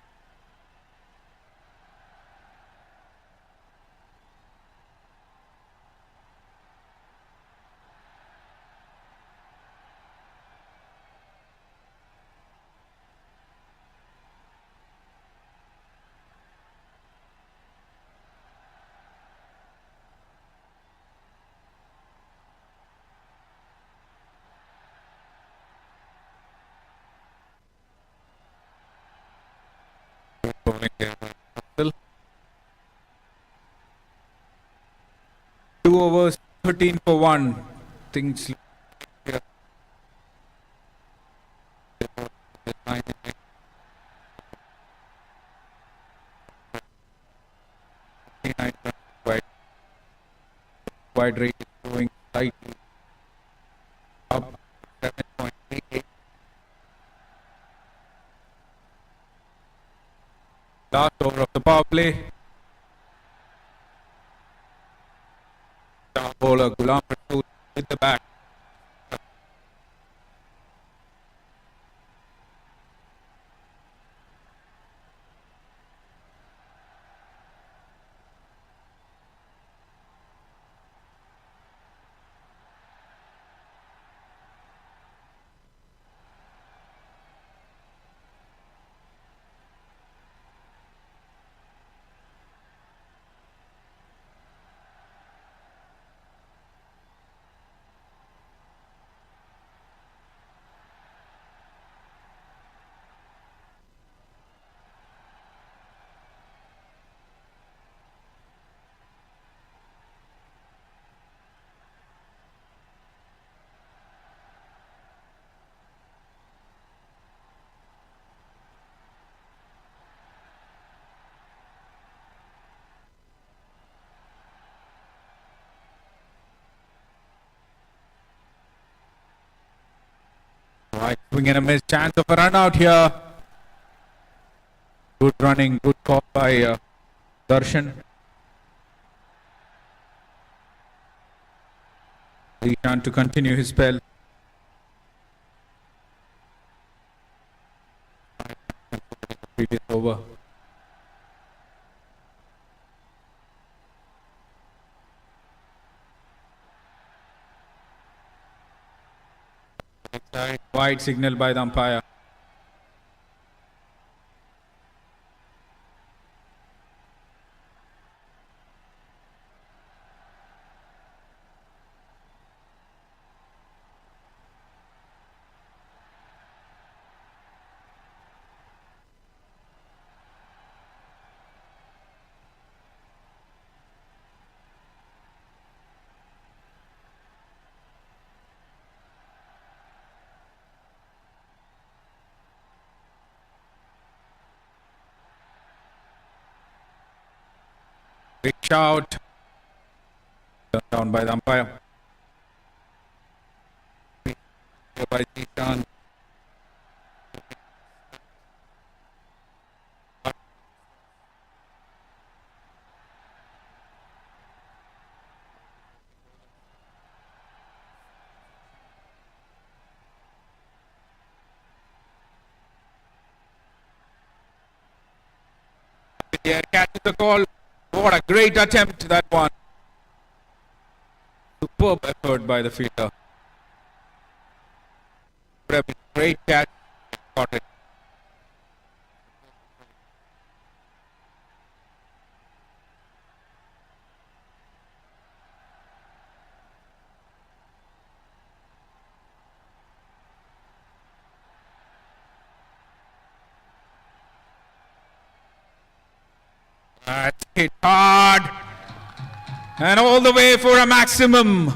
Still 2 overs, 13 for 1. Things look here. 59 runs wide. Wide rate is going slightly up 7.38. Last over of the power play. Star bowler Ghulam Rasool with the bat. Right, swing and a miss. Chance of a run out here. Good running, good call by Darshan. Ishan to continue his spell. Previous over. Wide signal by the umpire. Big shout. Turned down by the umpire. By Ishan. Yeah, catches the call. What a great attempt that one. Superb effort by the fielder. Would have been a great catch. Caught it. That's hit hard. And all the way for a maximum.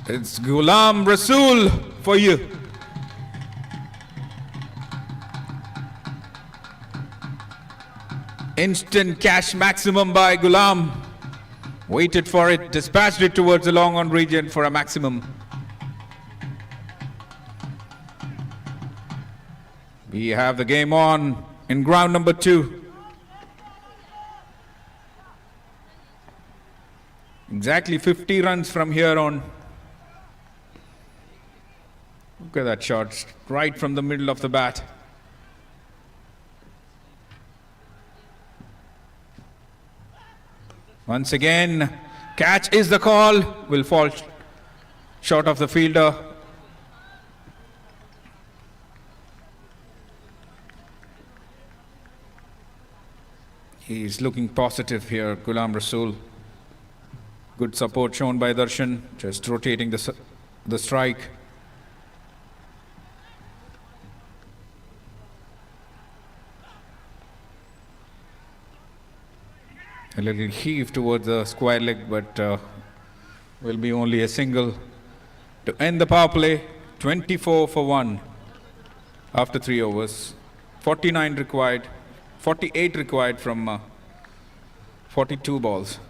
It's Ghulam Rasool for you. Instant cash maximum by Ghulam. Waited for it, dispatched it towards the long on region for a maximum. We have the game on in ground number 2. Exactly 50 runs from here on. Look at that shot, right from the middle of the bat. Once again, catch is the call. Will fall short of the fielder. He's looking positive here, Ghulam Rasool. Good support shown by Darshan, just rotating the strike. A little heave towards the square leg, but will be only a single to end the power play. 24 for 1 after 3 overs. 49 required, 48 required from 42 balls.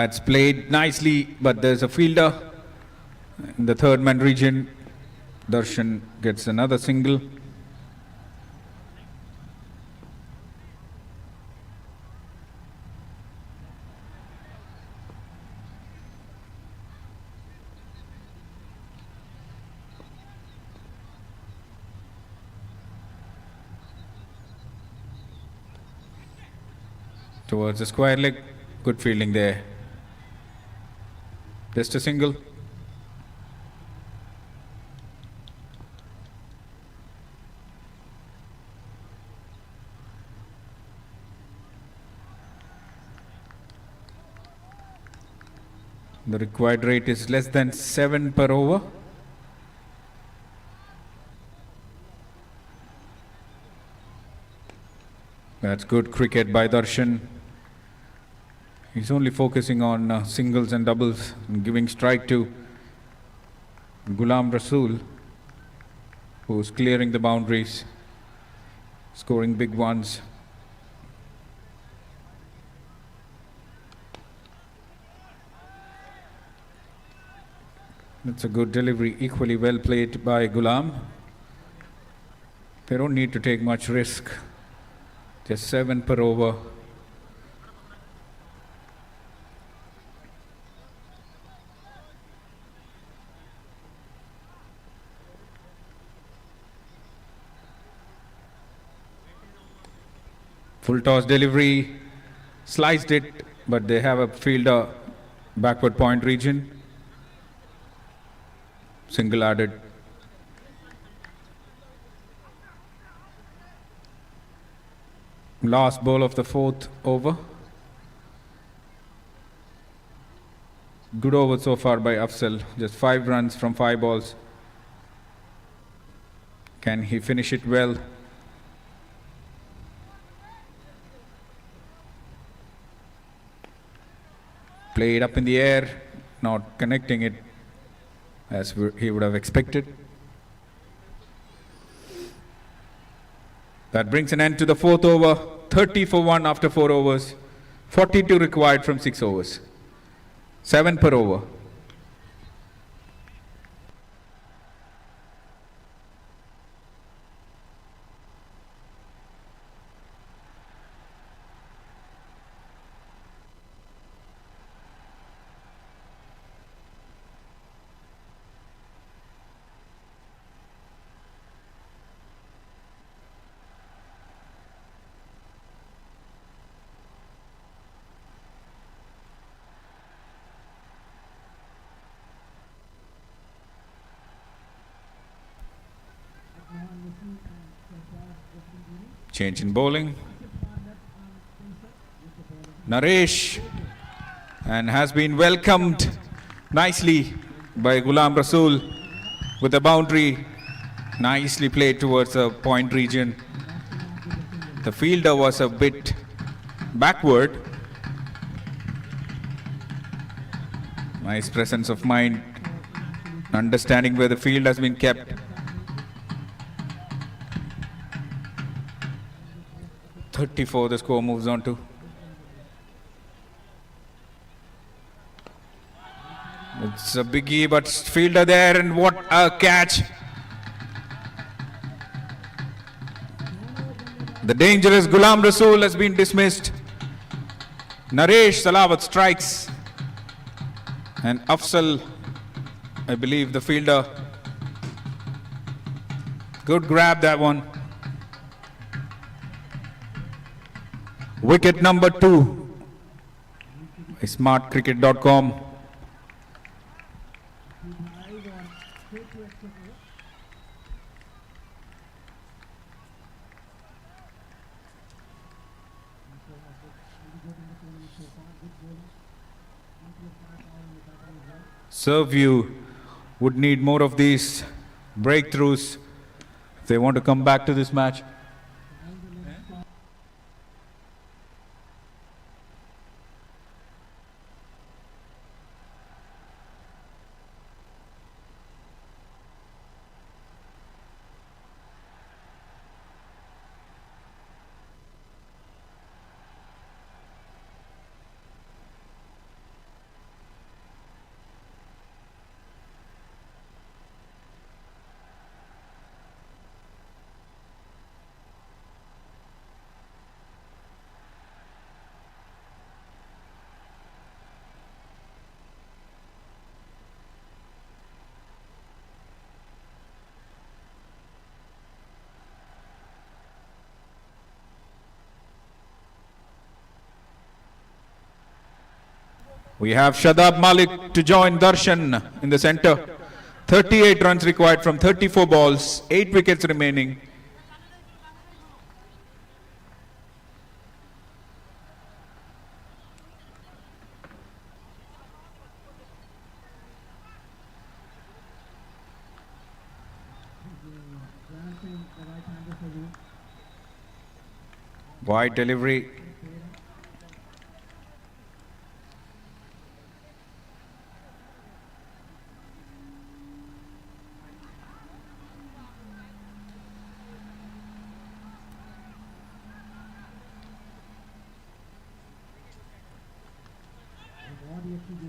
It's played nicely, but there's a fielder in the third man region. Darshan gets another single. towards the square leg. Good fielding there. Just a single. The required rate is less than 7 per over. That's good cricket by Darshan. He's only focusing on singles and doubles and giving strike to Ghulam Rasool, who's clearing the boundaries, scoring big ones. That's a good delivery, equally well played by Ghulam. They don't need to take much risk. Just 7 per over. Full toss delivery, sliced it, but they have a fielder backward point region. Single added. Last ball of the 4th over. Good over so far by Afzal. Just 5 runs from 5 balls. Can he finish it well? Played up in the air, not connecting it as he would have expected. That brings an end to the 4th over. 30 for 1 after 4 overs. 42 required from 6 overs. 7 per over. Change in bowling. Naresh, and has been welcomed nicely by Ghulam Rasool with a boundary. Nicely played towards the point region. The fielder was a bit backward. Nice presence of mind, understanding where the field has been kept. 34 the score moves on to. It's a biggie, but fielder there, and what a catch. The dangerous Ghulam Rasool has been dismissed. Naresh Salawat strikes, and Afzal, I believe the fielder. Good grab, that one. Wicket number 2. Smartcricket.com. Serveview would need more of these breakthroughs if they want to come back to this match. We have Shadab Malik to join Darshan in the center. 38 runs required from 34 balls, 8 wickets remaining. Wide delivery.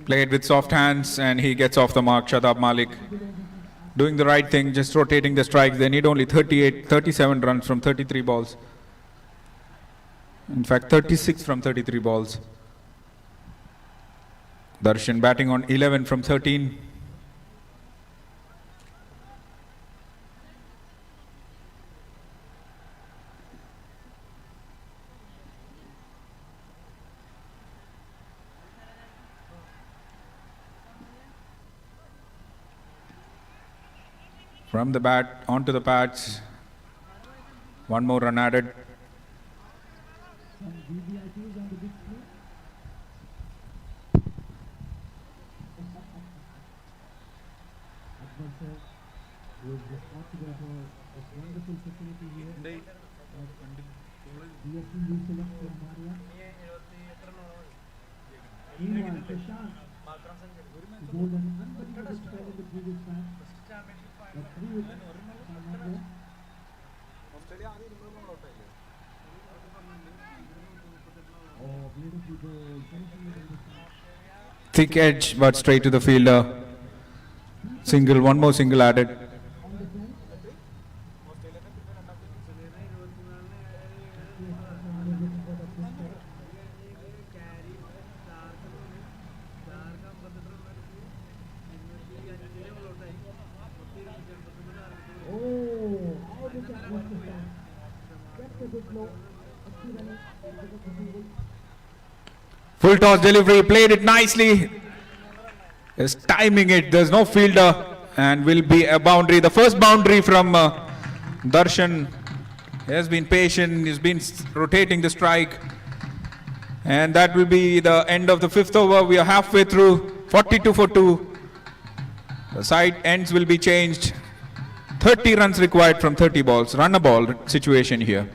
Played with soft hands and he gets off the mark. Shadab Malik doing the right thing, just rotating the strikes. They need only 37 runs from 33 balls. In fact, 36 from 33 balls. Darshan batting on 11 from 13. From the bat onto the pads. One more run added. VVIPs on the big screen. Akbar sir, who is responsible for this wonderful facility here. DCS YOUSELECTS RAHMANIA. Meanwhile, Prashant bowled an unbelievable spell in the previous match. But 3 wickets from London. Oh, beautiful goal. Finishing it in the side. Thick edge but straight to the fielder. Single, one more single added. On the bench. Oh, how did that work this time? That's a good blow. Full toss delivery, played it nicely. Is timing it, there's no fielder and will be a boundary. The first boundary from Darshan. He has been patient, he's been rotating the strike. And that will be the end of the 5th over. We are halfway through, 42 for 2. The side ends will be changed. 30 runs required from 30 balls. Run a ball situation here.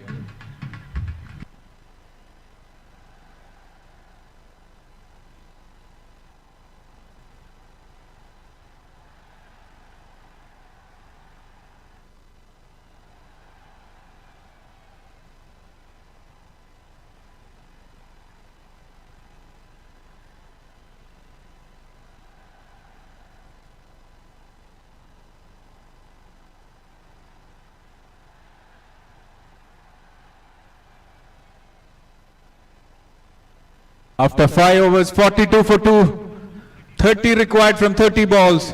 After 5 overs, 42 for 2. 30 required from 30 balls.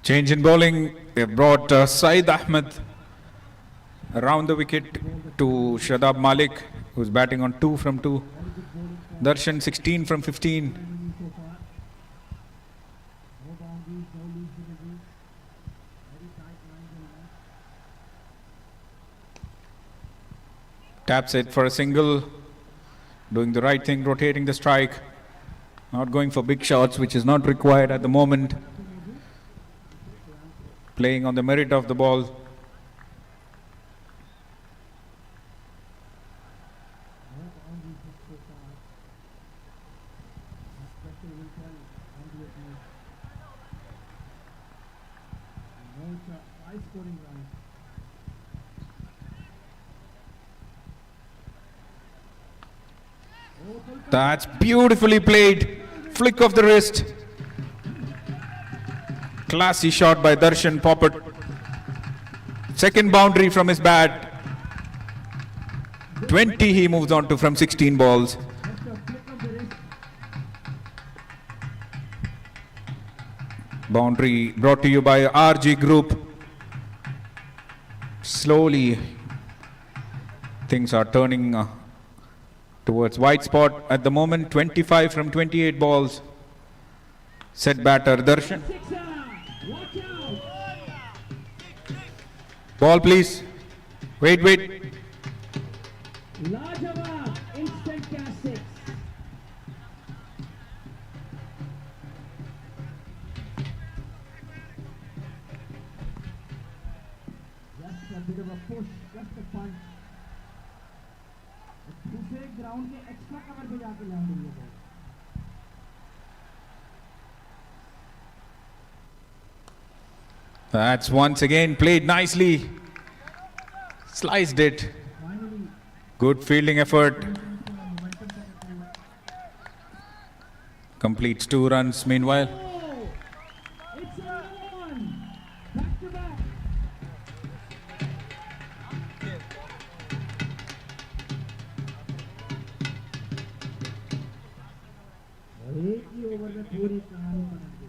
Change in bowling, they brought Saeed Ahmed around the wicket to Shadab Malik, who's batting on 2 from 2. Darshan 16 from 15. So far. No boundaries, no loose deliveries. Very tight lines and lines. Taps it for a single. Doing the right thing, rotating the strike. Not going for big shots, which is not required at the moment. Playing on the merit of the ball. No boundaries so far. Pressure will tell immediately. No high scoring runs. That's beautifully played. Flick of the wrist. Classy shot by Darshan Poppet. Second boundary from his bat. 20 he moves on to from 16 balls. Just a flick of the wrist. Boundary brought to you by RG Group. Slowly things are turning towards white spot at the moment. 25 from 28 balls. Set batter Darshan. Sixer! Watch out! Ball please. Wait. Lajawab! Instant cast 6. Just a bit of a push, just a punch. दूसरे ground के extra cover पे जाके land हुई है ball. That's once again played nicely. Sliced it. Finally, Good fielding effort. Completes 2 runs meanwhile. oh! It's another one! Back to back! एक ही over में पूरी कहानी बदल गई.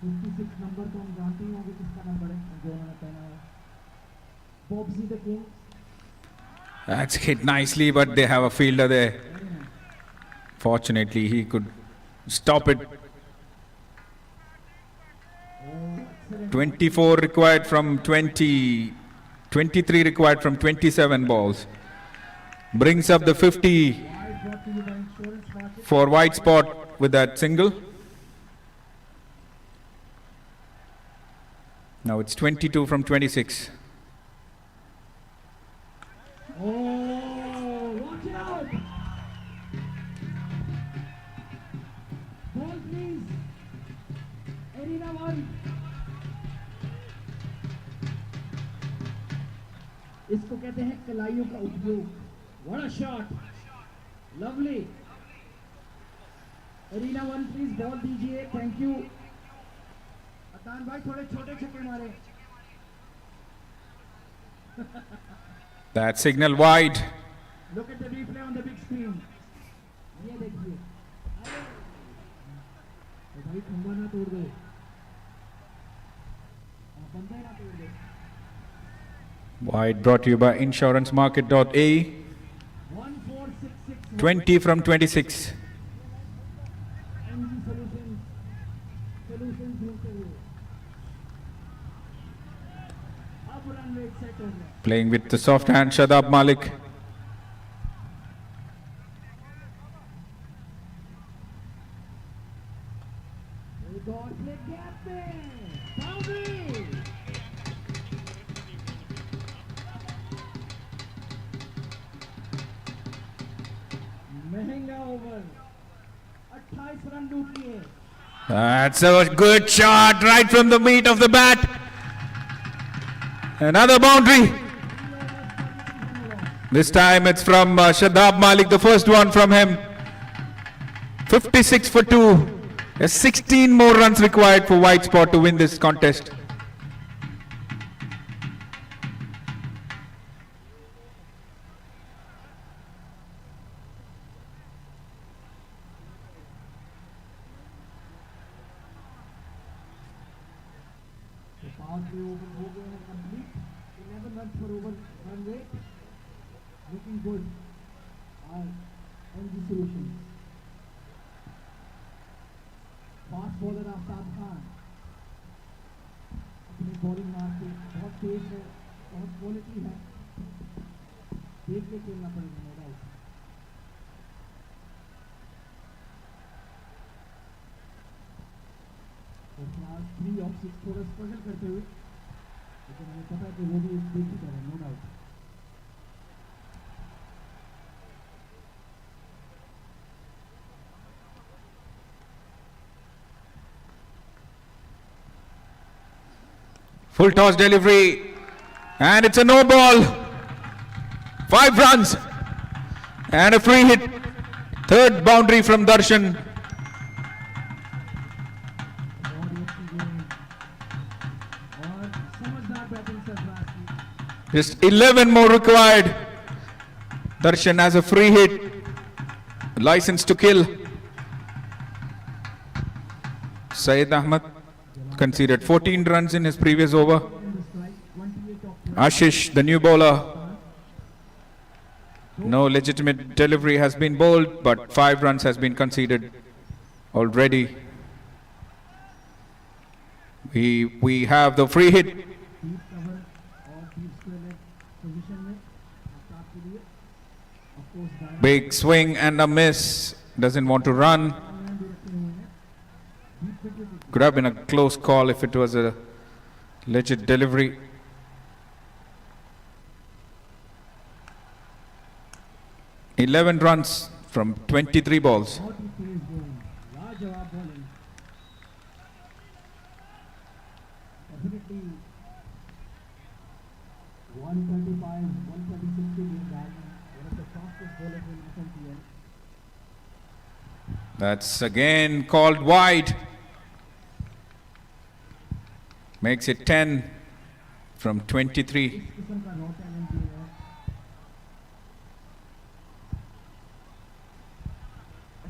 56 नंबर तो हम जानते ही होंगे किसका नंबर है जो उन्होंने पहना है. Bobsy the King. That's hit nicely, but they have a fielder there. Fortunately, he could stop it. 24 required from 20. 23 required from 27 balls. Brings up the 50 Wide brought to you by Insurance Market. for white spot with that single. Now it's 22 from 26. Oh, watch out! Ball please. Arena 1. इसको कहते हैं कलाइयों का उपयोग. What a shot! Lovely. Arena 1 please ball दीजिए. Thank you. अतान भाई थोड़े छोटे छक्के मारे. That signal wide. Look at the replay on the big screen. ये देखिए. तो भाई खंबा ना तोड़ दो. बंदा ना तोड़ दो. Wide brought to you by insurancemarket.a. 1466. 20 from 26. NG Solutions. Solutions ढूंढते हुए. अब रन रेट सेट हो गया. Playing with the soft hand, Shadab Malik. एक और प्ले गैप में. बाउंड्री. महंगा ओवर. 28 रन लूट लिए. That's a good shot right from the meat of the bat. Another boundary. This time it's from Shadab Malik, the first one from him. 56 for 2. There's 16 more runs required for white spot to win this contest. पांच over हो गए हैं complete. 11 runs per over run rate. Looking good. Our NG Solutions. Fast bowler Aftab Khan अपनी bowling मार के बहुत तेज है, बहुत क्वालिटी है, देख के खेलना पड़ेगा नो डाउट। और फिलहाल 3 ऑफ 6 थोड़ा स्ट्रगल करते हुए, लेकिन हमें पता है कि वो भी एक देख ही करें no doubt. Full toss delivery, and it's a no ball. 5 runs and a free hit. Third boundary from Darshan. और समझदार बैटिंग सरफराज की। Just 11 more required. Darshan has a free hit. License to kill. Syed Ahmed conceded 14 runs in his previous over. Ashish, the new bowler. No legitimate delivery has been bowled, but 5 runs has been conceded already. We have the free hit. Deep cover और deep square leg position में आफ्ताब के लिए of course direct Big swing and a miss. Doesn't want to run. भी रखे हुए हैं। Deep wicket Could have been a close call if it was a legit delivery. $11 runs from 23 balls. बहुत ही तेज bowling, लाजवाब bowling. Definitely 135, 136 के गेंद डाल रहे हैं। One of the fastest bowlers in SMPL। That's again called wide. Makes it 10 from 23. इस किस्म का रॉ टैलेंट भी है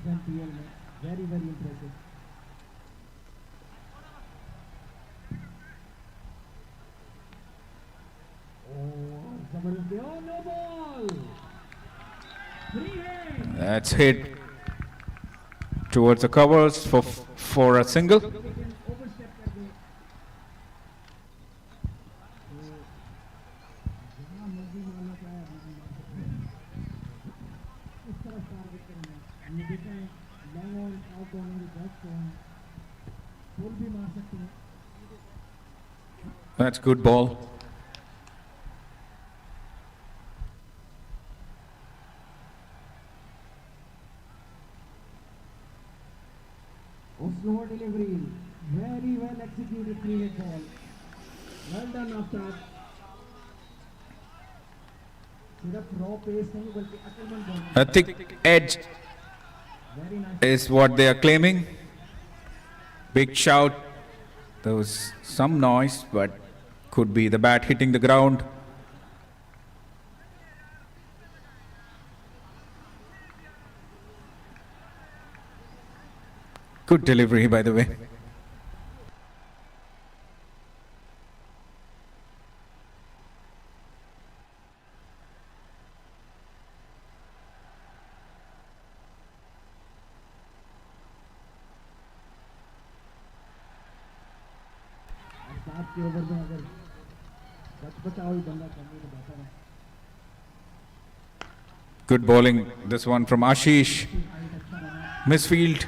SMPL में। Very very impressive. जबरदस्त, oh no ball, free hit. That's hit towards the covers for a single. लेकिन overstep कर गए। तो जहाँ मर्जी मारना चाहे वहाँ मार सकते हैं। इस तरफ टारगेट करना है। हमने देखा है long on, out on, best on, full भी मार सकते हैं। That's good ball. Oh, slow delivery, very well executed free hit ball. Well done Aftab. सिर्फ रॉ पेस नहीं बल्कि अकलमंद bowling. A thick edge very nice. is what they are claiming. Big shout. There was some noise, but could be the bat hitting the ground. Good delivery, by the way. Aftab के over में अगर बचाओ ही बंदा करने तो बेहतर है। Good bowling. This one from Ashish. Misfield,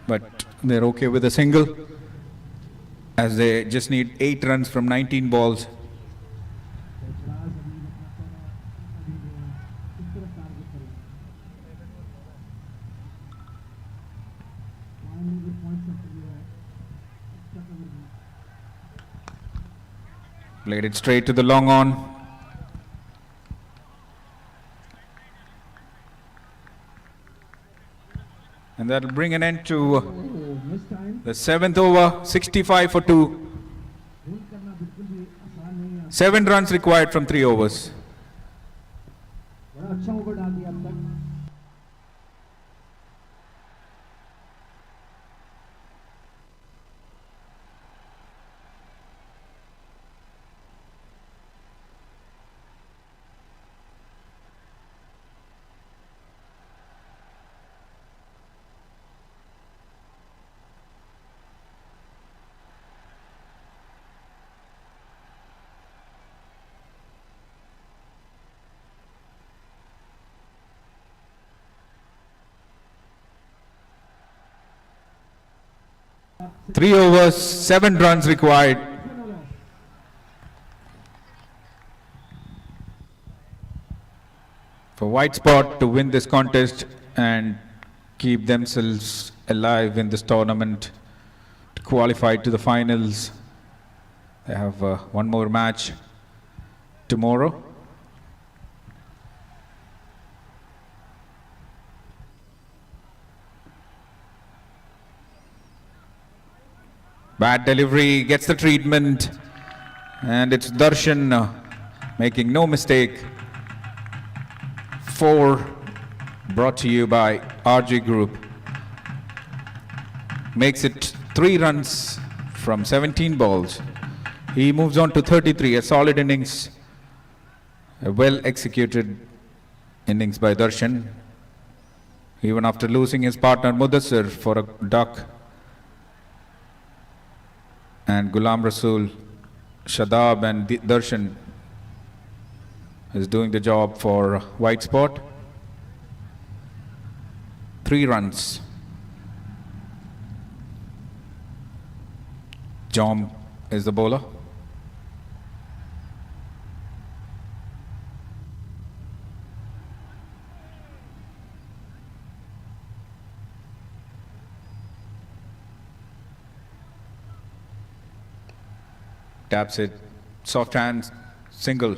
but they're okay with a single, as they just need 8 runs from 19 balls. Sarfaraz अभी अपना पहला अभी इस तरफ टारगेट करेंगे। फाइनली भी पॉइंट सब लिया है। अच्छा कवर भी। Played it straight to the long on. And that'll bring an end to Oh, miss time. the 7th over, 65 for 2. Hold करना बिल्कुल भी आसान नहीं है। 7 runs required from 3 overs. बड़ा अच्छा ओवर डाल दिया अब तक। 3 overs, 7 runs required. For Whitespot to win this contest and keep themselves alive in this tournament to qualify to the finals. They have one more match tomorrow. Bad delivery, gets the treatment, and it's Darshan making no mistake. 4 brought to you by RG Group. Makes it 3 runs from 17 balls. He moves on to 33, a solid innings, a well executed innings by Darshan. Even after losing his partner Mudassir for a duck, and Ghulam Rasool, Shadab and Darshan is doing the job for Whitespot. 3 runs. Jom is the bowler. Taps it, soft hands, single.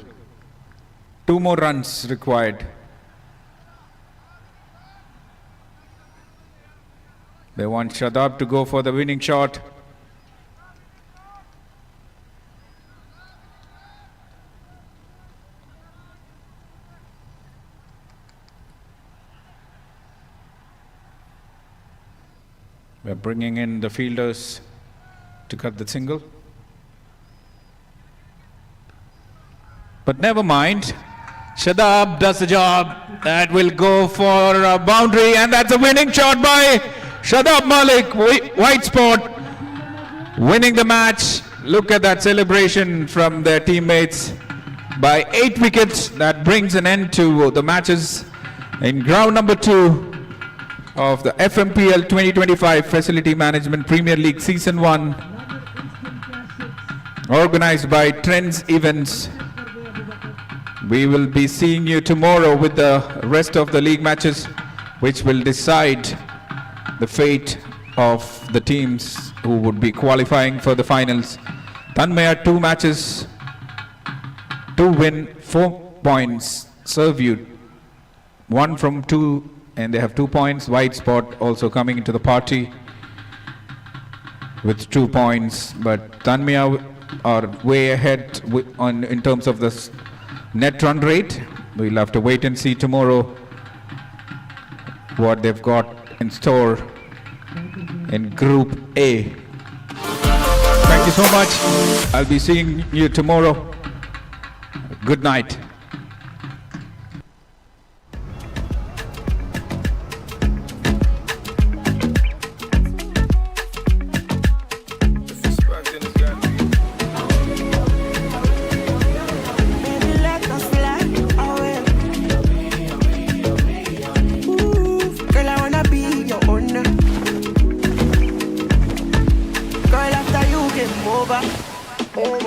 2 more runs required. They want Shadab to go for the winning shot. We're bringing in the fielders to cut the single. But never mind. Shadab does the job. That will go for a boundary, and that's a winning shot by Shadab Malik. Whitespot winning the match. Look at that celebration from their teammates. By 8 wickets, that brings an end to the matches in ground number 2 of the FMPL 2025 Facility Management Premier League Season 1, organized by Trends Events. We will be seeing you tomorrow with the rest of the league matches, which will decide the fate of the teams who would be qualifying for the finals. Tanmaya, 2 matches, 2 win, 4 points. Serviute, 1 from 2, and they have 2 points. Whitespot also coming into the party with 2 points, but Tanmaya are way ahead in terms of the net run rate. We'll have to wait and see tomorrow what they've got in store in Group A. Thank you so much. I'll be seeing you tomorrow. Good night. Over.